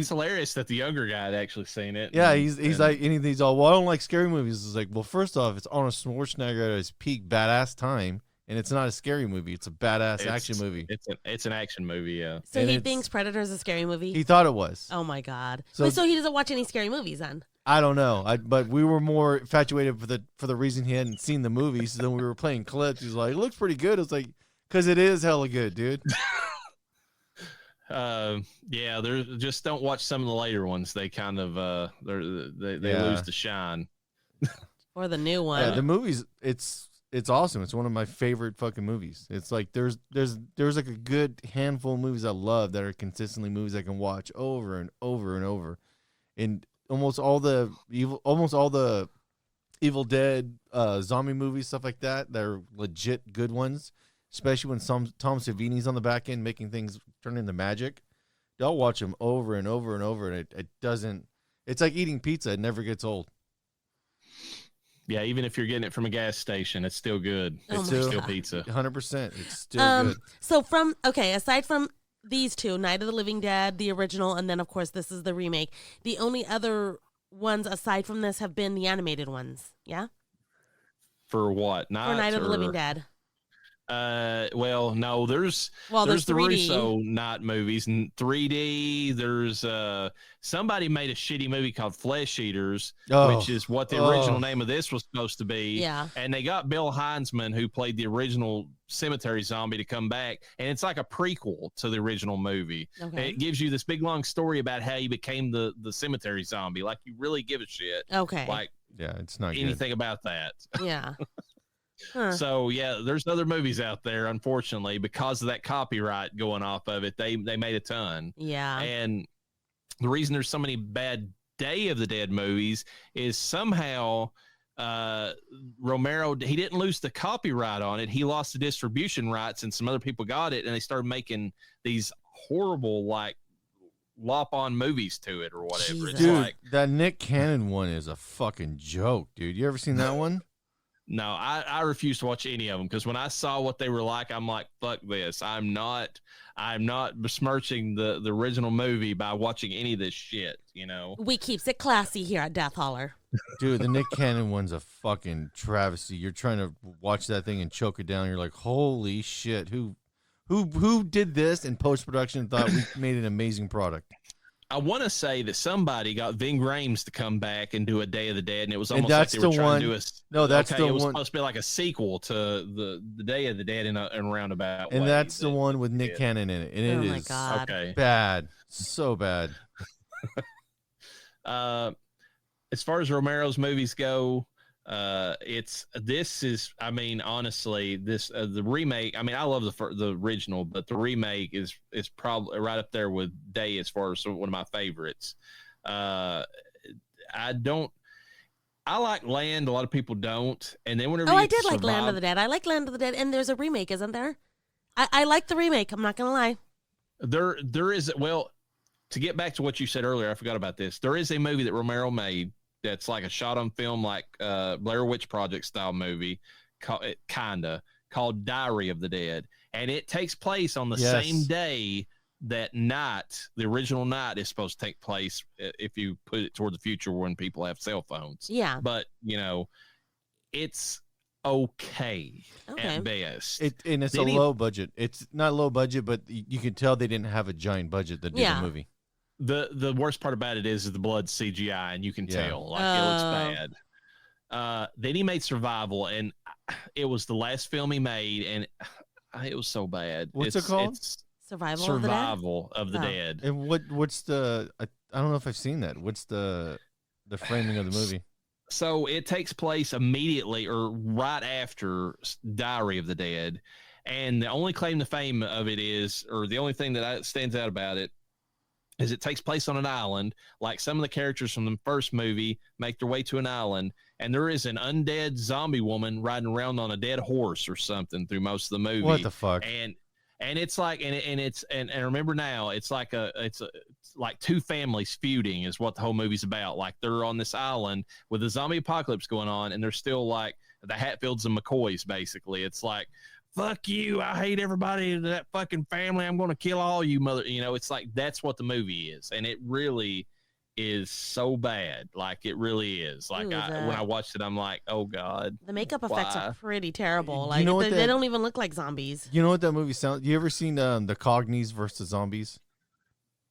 hilarious that the younger guy had actually seen it. Yeah, he's like, and he's all, well, I don't like scary movies. It's like, well, first off, it's Arnold Schwarzenegger at his peak badass time, and it's not a scary movie. It's a badass action movie. It's an action movie, yeah. So And he thinks Predator is a scary movie? He thought it was. Oh my God. So- So he doesn't watch any scary movies then? I don't know. But we were more infatuated for the reason he hadn't seen the movie. So then we were playing clips. He's like, it looks pretty good. It's like, because it is hella good, dude. Yeah, just don't watch some of the later ones. They kind of they lose the shine. Or the new one. Yeah, the movies, it's awesome. It's one of my favorite fucking movies. It's like there's like a good handful of movies I love that are consistently movies I can watch over and over and over. And almost all the Evil Dead zombie movies, stuff like that, they're legit good ones. Especially when Tom Savini's on the back end making things turn into magic. I'll watch them over and over and over, and it doesn't. It's like eating pizza; it never gets old. Yeah, even if you're getting it from a gas station, it's still good. Oh It's my still God. pizza. 100%. It's still good. So aside from these two, Night of the Living Dead, the original, and then of course this is the remake. The only other ones aside from this have been the animated ones. Yeah. For what? For Night of the Living Dead. Well, no, there's the 3D. Russo Knot movies and 3D. There's somebody made a shitty movie called Flesh Eaters, which is what the original name of this was supposed to be. Yeah. And they got Bill Heinzman, who played the original Cemetery Zombie, to come back, and it's like a prequel to the original movie. Okay. It gives you this big long story about how he became the Cemetery Zombie. Like, you really give a shit. Okay. Like, Yeah, it's not anything about that. Yeah. Huh. So yeah, there's other movies out there. Unfortunately, because of that copyright going off of it, they made a ton. Yeah. And the reason there's so many bad Day of the Dead movies is somehow Romero, he didn't lose the copyright on it. He lost the distribution rights, and some other people got it, and they started making these horrible, like, lop-on movies to it or whatever. Jesus. It's Dude, like, that Nick Cannon one is a fucking joke, dude. You ever seen that one? no, I refuse to watch any of them, because when I saw what they were like, I'm like, fuck this. I'm not besmirching the original movie by watching any of this shit, you know? We keeps it classy here at Death Holler. Dude, the Nick Cannon one's a fucking travesty. You're trying to watch that thing and choke it down. You're like, holy shit, who did this in post-production and thought we made an amazing product? I want to say that somebody got Ving Rhames to come back and do a Day of the Dead, and it was almost that's like they were the trying one- to do a. No, that's okay, the it was one- supposed to be like a sequel to the Day of the Dead in a roundabout way. And that's the one with Nick did. Cannon in it. And it Oh is my God. Okay. bad. So bad. As far as Romero's movies go, honestly, this the remake. I mean, I love the original, but the remake is probably right up there with Day as far as one of my favorites. I like Land. A lot of people don't. And then whenever I did like Land of the Dead. I like Land of the Dead, and there's a remake, isn't there? I like the remake. I'm not gonna lie. There is, well, to get back to what you said earlier, I forgot about this. There is a movie that Romero made that's like a shot on film, like Blair Witch Project style movie, called Diary of the Dead, and it takes place on the same day that Night, the original Night, is supposed to take place. If you put it toward the future when people have cell phones, Yeah. but it's okay at best. And it's a low budget. It's not low budget, but you can tell they didn't have a giant budget that did the movie. The worst part about it is the blood CGI, and you can tell like it looks bad. Then he made Survival, and it was the last film he made, and it was so bad. What's it called? It's Survival of the Dead. And what's the? I don't know if I've seen that. What's the framing of the movie? So it takes place immediately or right after Diary of the Dead, and the only claim to fame of it is, or the only thing that stands out about it, is it takes place on an island. Like some of the characters from the first movie make their way to an island, and there is an undead zombie woman riding around on a dead horse or something through most of the movie. What the fuck? And it's like, and remember now, it's like it's like two families feuding is what the whole movie's about. Like they're on this island with the zombie apocalypse going on, and they're still like the Hatfields and McCoys. Basically, it's like, fuck you, I hate everybody in that fucking family. I'm going to kill all you mother. It's like that's what the movie is, and it really is so bad. Like it really is. Like when I watched it, I'm like, oh god, the makeup effects are pretty terrible. Like they don't even look like zombies. You know what that movie sounds? You ever seen the Cognies versus Zombies?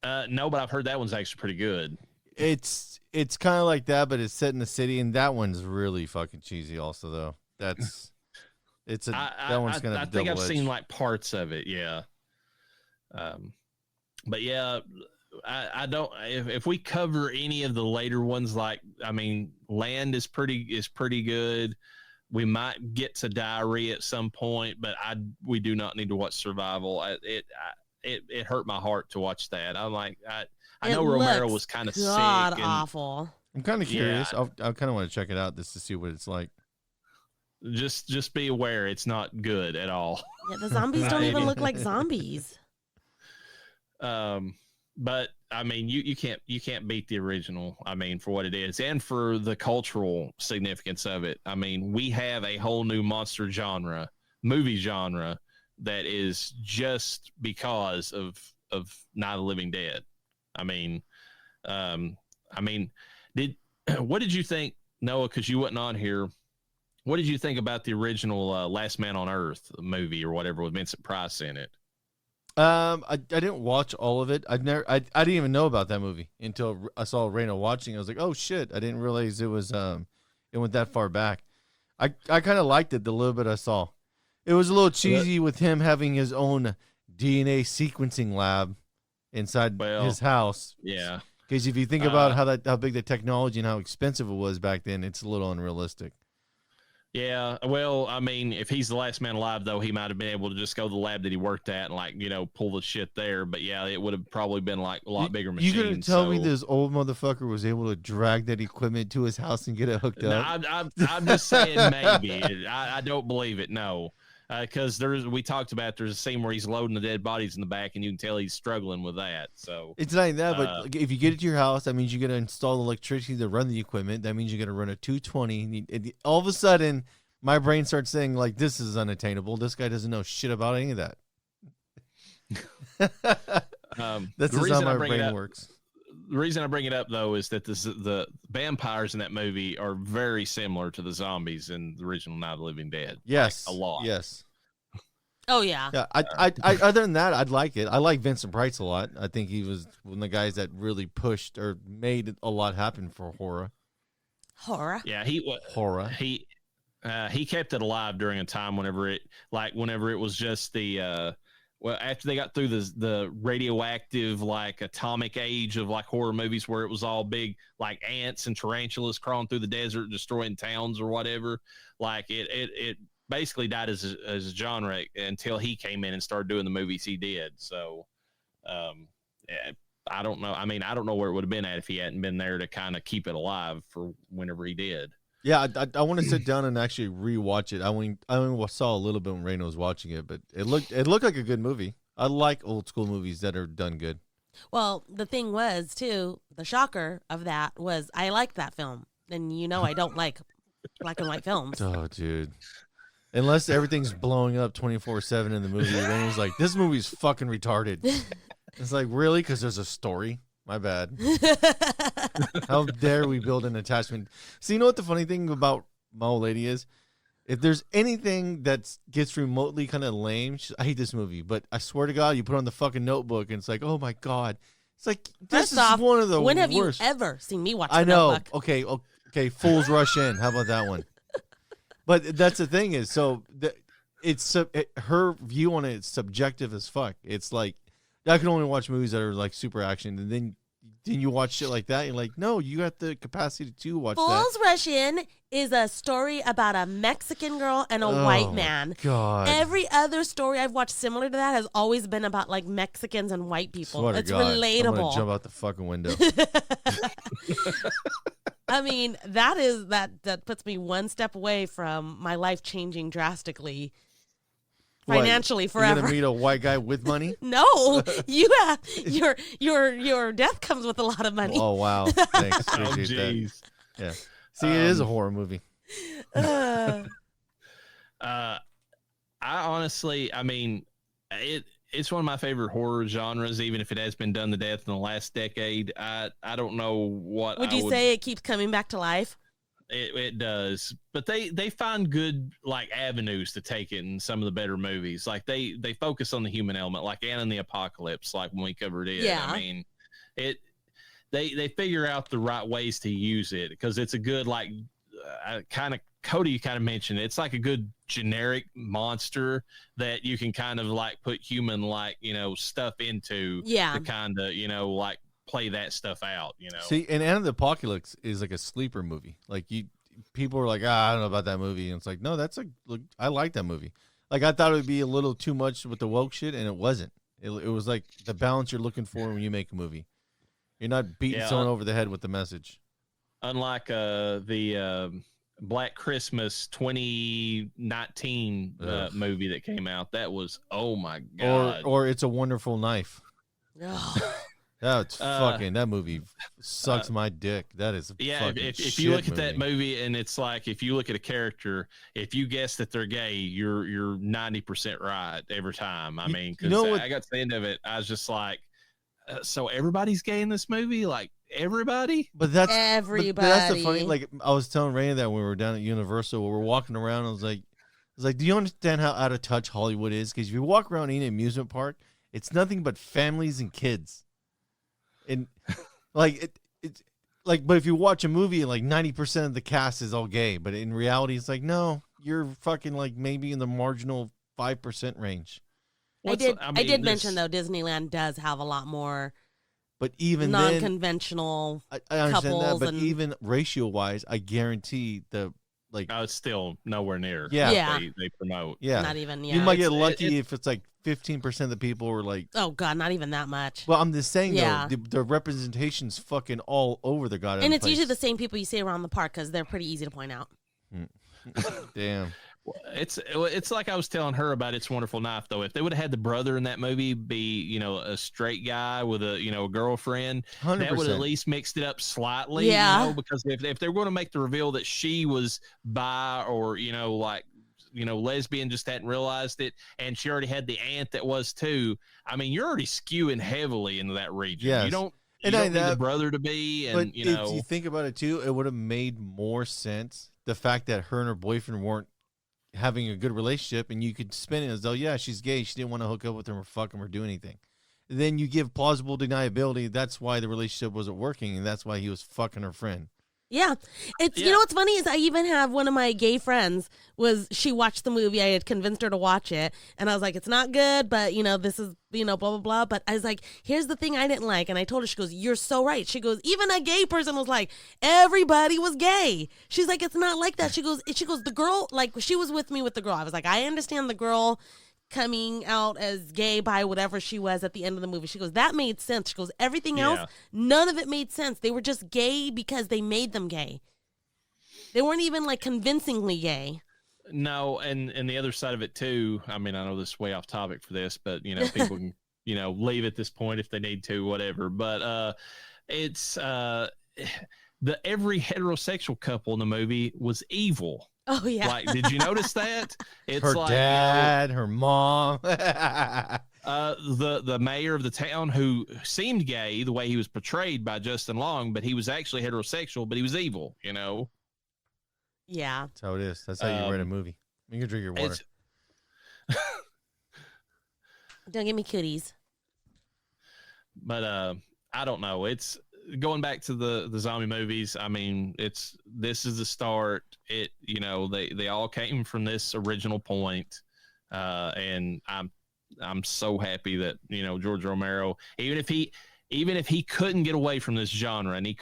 No, but I've heard that one's actually pretty good. It's kind of like that, but it's set in the city, and that one's really fucking cheesy. Also, though, that one's gonna. I think I've seen like parts of it. Yeah. But yeah. I don't. If we cover any of the later ones, like Land is pretty good. We might get to Diary at some point, but we do not need to watch Survival. It hurt my heart to watch that. I'm like, I know Romero was kind of sick. God awful. I'm kind of curious. I kind of want to check it out just to see what it's like. Just be aware, it's not good at all. Yeah, the zombies don't even look like zombies. But you can't beat the original. For what it is and for the cultural significance of it. We have a whole new monster movie genre that is just because of Night of the Living Dead. What did you think, Noah? Because you wasn't on here. What did you think about the original Last Man on Earth movie or whatever with Vincent Price in it? I didn't watch all of it. I didn't even know about that movie until I saw Llareyna watching. I was like, oh shit! I didn't realize it was it went that far back. I kind of liked it the little bit I saw. It was a little cheesy with him having his own DNA sequencing lab inside his house. Yeah, because if you think about how big the technology and how expensive it was back then, it's a little unrealistic. Yeah, well, if he's the last man alive, though, he might have been able to just go to the lab that he worked at and, pull the shit there. But, yeah, it would have probably been, like, a lot bigger machine. You going to tell me this old motherfucker was able to drag that equipment to his house and get it hooked up? No, I'm just saying maybe. I don't believe it, no. Because we talked about there's a scene where he's loading the dead bodies in the back, and you can tell he's struggling with that. So it's not like that, but if you get it to your house, that means you're going to install the electricity to run the equipment. That means you're going to run a 220. And all of a sudden, my brain starts saying, like, this is unattainable. This guy doesn't know shit about any of that. That's just how my brain works. The reason I bring it up, though, is that the vampires in that movie are very similar to the zombies in the original Night of the Living Dead. Yes. Like, a lot. Yes. Oh, yeah. Yeah. I other than that, I'd like it. I like Vincent Price a lot. I think he was one of the guys that really pushed or made a lot happen for horror. Horror? Yeah, horror. He kept it alive during a time whenever it was just the after they got through the radioactive, like, atomic age of, like, horror movies where it was all big, like, ants and tarantulas crawling through the desert, destroying towns or whatever. Like, it basically died as a genre until he came in and started doing the movies he did. So, I don't know. I don't know where it would have been at if he hadn't been there to kind of keep it alive for whenever he did. Yeah, I want to sit down and actually rewatch it. I only saw a little bit when Raina was watching it, but it looked like a good movie. I like old school movies that are done good. Well, the thing was, too, the shocker of that was I liked that film. And I don't like black and white films. Oh, dude. Unless everything's blowing up 24/7 in the movie, then it's like, this movie's fucking retarded. It's like, really? Because there's a story? My bad. How dare we build an attachment? So you know what the funny thing about my old lady is? If there's anything that gets remotely kind of lame, I hate this movie, but I swear to God, you put on the fucking Notebook and it's like, oh my God. It's like, this is one of the worst. When have you ever seen me watch the Notebook? Notebook? Okay, Fools Rush In. How about that one? But that's the thing is, so her view on it is subjective as fuck. It's like, I can only watch movies that are like super action, and then you watch shit like that. You're like, no, you got the capacity to watch that. Fools Rush In is a story about a Mexican girl and a white man. God. Every other story I've watched similar to that has always been about like Mexicans and white people. It's relatable. I'm gonna jump out the fucking window. I mean, that puts me one step away from my life changing drastically financially forever. You're gonna meet a white guy with money? No, your death comes with a lot of money. Oh wow, thanks. Appreciate that. Yeah. See, it is a horror movie. I honestly, I mean, it's one of my favorite horror genres, even if it has been done to death in the last decade. I don't know what would you say it keeps coming back to life? It does, but they find good like avenues to take it in some of the better movies. Like they focus on the human element, like Anna and the Apocalypse, like when we covered it. Yeah. I mean, they figure out the right ways to use it because it's a good like kind of Cody kind of mentioned. It's like a good generic monster that you can kind of like put human like stuff into. Yeah. To kind of like play that stuff out. See, and Anna the Apocalypse is like a sleeper movie. Like people are like, I don't know about that movie, and it's like, no, I like that movie. Like I thought it would be a little too much with the woke shit, and it wasn't. It was like the balance you're looking for when you make a movie. You're not beating someone over the head with the message. Unlike the Black Christmas 2019 movie that came out, that was oh my God. Or It's a Wonderful Knife. That's fucking, that movie sucks my dick. That is if you look at that movie and it's like, if you look at a character, if you guess that they're gay, you're 90% right every time. I mean, because I got to the end of it, I was just like, so everybody's gay in this movie? Like everybody? But that's everybody. But that's the funny, like I was telling Raina that when we were down at Universal, we were walking around, I was like, do you understand how out of touch Hollywood is? Because if you walk around any amusement park, it's nothing but families and kids. And like it's like, but if you watch a movie, like 90% of the cast is all gay, but in reality, it's like, no, you're fucking like maybe in the marginal 5% range. I did mention though, Disneyland does have a lot more, but even non-conventional I understand couples, that, but even ratio wise, I guarantee it's still nowhere near. Yeah. They promote. Yeah, not even. Yeah, you might get lucky if it's like 15% of the people were like, oh God, not even that much. Well, I'm just saying though, the representation's fucking all over the goddamn and it's place. usually the same people you see around the park because they're pretty easy to point out. Damn. It's like I was telling her about It's a Wonderful Knife though. If they would have had the brother in that movie be a straight guy with a girlfriend, 100%. That would at least mixed it up slightly. Yeah. Because if they're going to make the reveal that she was bi or lesbian, just hadn't realized it, and she already had the aunt that was too. I mean, you're already skewing heavily into that region. Yes. You don't need the brother to be, and but if you think about it too, it would have made more sense the fact that her and her boyfriend weren't having a good relationship, and you could spin it as though, yeah, she's gay, she didn't want to hook up with him or fuck him or do anything. Then you give plausible deniability. That's why the relationship wasn't working, and that's why he was fucking her friend. Yeah. You know what's funny is I even have one of my gay friends she watched the movie. I had convinced her to watch it, and I was like, it's not good, but this is, blah, blah, blah. But I was like, here's the thing I didn't like. And I told her, she goes, you're so right. She goes, even a gay person was like, everybody was gay. She's like, it's not like that. She goes, the girl, like she was with me with the girl. I was like, I understand the girl coming out as gay by whatever she was at the end of the movie. She goes, that made sense. She goes, everything else, none of it made sense. They were just gay because they made them gay. They weren't even like convincingly gay. No, and the other side of it too. I mean, I know this is way off topic for this, but people can leave at this point if they need to, whatever. But it's every heterosexual couple in the movie was evil. Oh yeah. Like, did you notice that? It's her like, dad, her mom. The mayor of the town, who seemed gay the way he was portrayed by Justin Long, but he was actually heterosexual, but he was evil, Yeah. That's how it is. That's how you write a movie. You can drink your water. Don't give me cooties. But I don't know. It's going back to the zombie movies. I mean, this is the start. They all came from this original point, and I'm so happy that George Romero, even if he couldn't get away from this genre, and he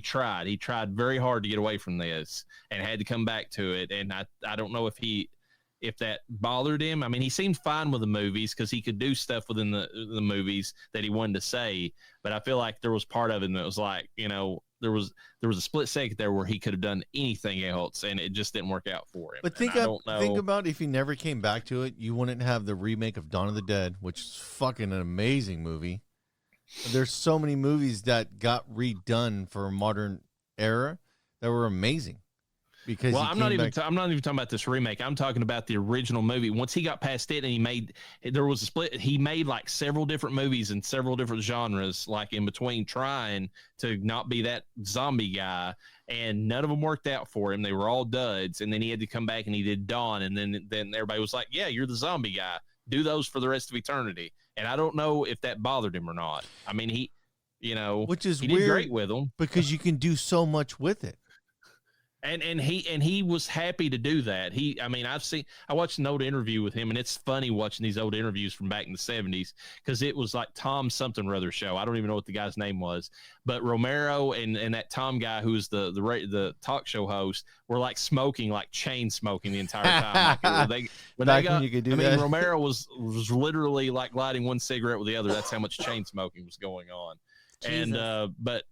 tried very hard to get away from this and had to come back to it. And I don't know if that bothered him. I mean, he seemed fine with the movies because he could do stuff within the movies that he wanted to say. But I feel like there was part of him that was like, there was a split second there where he could have done anything else, and it just didn't work out for him. But think about if he never came back to it, you wouldn't have the remake of Dawn of the Dead, which is fucking an amazing movie. There's so many movies that got redone for a modern era that were amazing. Because I'm not even talking about this remake. I'm talking about the original movie. Once he got past it and there was a split. He made like several different movies in several different genres, like in between, trying to not be that zombie guy, and none of them worked out for him. They were all duds. And then he had to come back and he did Dawn, and then everybody was like, "Yeah, you're the zombie guy. Do those for the rest of eternity." And I don't know if that bothered him or not. I mean, he did weird, great with them because you can do so much with it. And he was happy to do that. I watched an old interview with him, and it's funny watching these old interviews from back in the 70s, because it was like Tom something or other show. I don't even know what the guy's name was, but Romero and that Tom guy, who was the talk show host, were like smoking, like chain smoking the entire time. Romero was literally like lighting one cigarette with the other. That's how much chain smoking was going on. Jesus. And but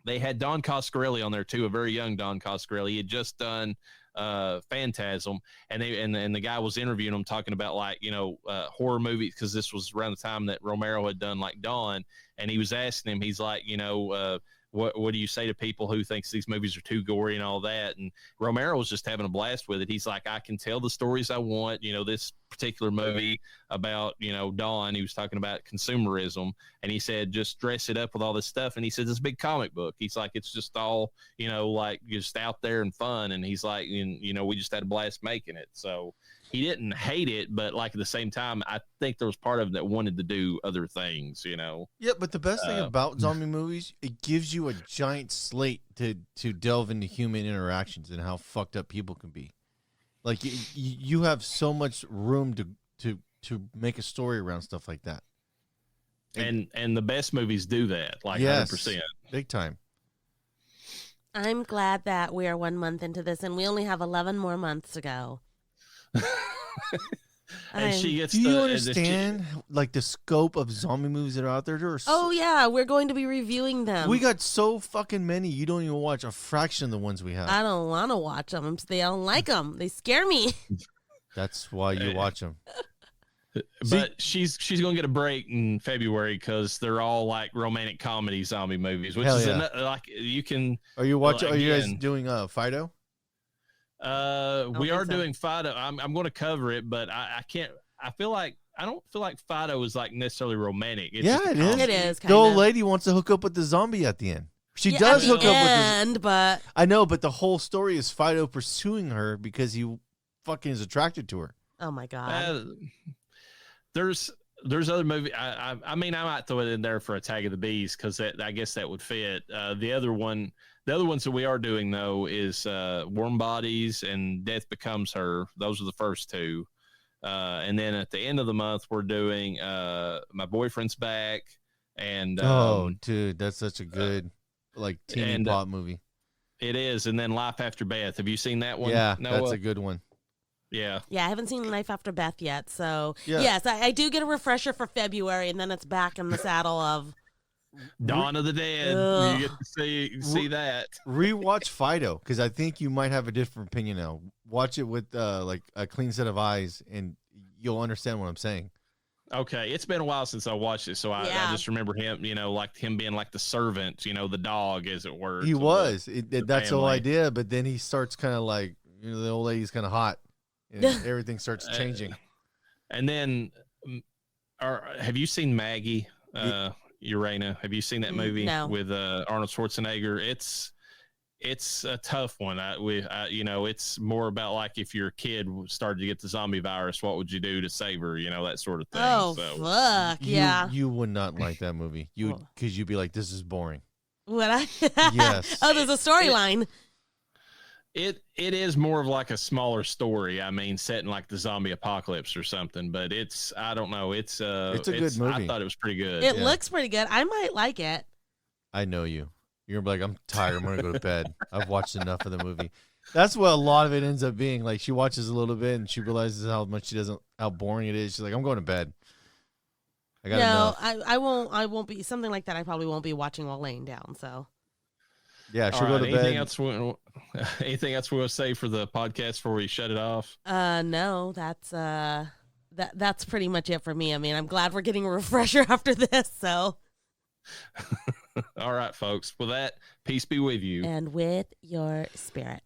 they had Don Coscarelli on there too, a very young Don Coscarelli. He had just done Phantasm, and the guy was interviewing him, talking about horror movies, because this was around the time that Romero had done like Dawn, and he was asking him, he's like, what do you say to people who thinks these movies are too gory and all that? And Romero was just having a blast with it. He's like, I can tell the stories I want. This particular movie about, Dawn, he was talking about consumerism, and he said, just dress it up with all this stuff. And he said, it's a big comic book. He's like, it's just all, like just out there and fun. And he's like, we just had a blast making it. So he didn't hate it, but like at the same time, I think there was part of him that wanted to do other things, Yeah, but the best thing about zombie movies, it gives you a giant slate to delve into human interactions and how fucked up people can be. Like you have so much room to make a story around stuff like that. And the best movies do that, like 100%. Big time. I'm glad that we are 1 month into this, and we only have 11 more months to go. And she gets. Do you understand like the scope of zombie movies that are out there? Oh yeah, we're going to be reviewing them. We got so fucking many. You don't even watch a fraction of the ones we have. I don't want to watch them. I don't like them. They scare me. That's why you watch them. But she's going to get a break in February because they're all like romantic comedy zombie movies, which is like you can. Are you watching? Are you guys doing Fido? We are doing Fido. I'm going to cover it, but I can't. I don't feel like Fido is like necessarily romantic. It's it is. It is. The old lady wants to hook up with the zombie at the end. She does hook up with the but I know, but the whole story is Fido pursuing her because he fucking is attracted to her. Oh my god. There's other movie. I mean, I might throw it in there for a Tag of the Bees because I guess that would fit. The other ones that we are doing though is Warm Bodies and Death Becomes Her. Those are the first two. And then at the end of the month, we're doing My Boyfriend's Back. And dude, that's such a good teeny plot movie. It is. And then Life After Beth. Have you seen that one? Yeah, that's a good one. Yeah. Yeah, I haven't seen Life After Beth yet. So, yes, I do get a refresher for February, and then it's back in the saddle of Dawn of the Dead. You get to see that. Rewatch Fido, because I think you might have a different opinion now. Watch it with a clean set of eyes, and you'll understand what I'm saying. Okay, it's been a while since I watched it, so I just remember him, like him being like the servant, the dog, as it were. He to was. the That's the whole family. idea. But then he starts kind of like, the old lady's kind of hot, and everything starts changing. And then, have you seen Maggie, Llareyna? Have you seen that movie with Arnold Schwarzenegger? It's a tough one. It's more about like if your kid started to get the zombie virus, what would you do to save her? That sort of thing. Oh, fuck. Yeah. You would not like that movie. Because you'd be like, this is boring. Would I? Yes. Oh, there's a storyline. It is more of like a smaller story. I mean, set in like the zombie apocalypse or something. But I don't know. It's a good movie. I thought it was pretty good. It looks pretty good. I might like it. I know you. You're like, I'm tired. I'm going to go to bed. I've watched enough of the movie. That's what a lot of it ends up being. Like, she watches a little bit and she realizes how boring it is. She's like, I'm going to bed. I got enough. I won't be, something like that I probably won't be watching while laying down, so. Yeah, she'll go to bed. Anything else we'll say for the podcast before we shut it off? No, that's pretty much it for me. I mean, I'm glad we're getting a refresher after this, so. All right, folks. With that, peace be with you. And with your spirit.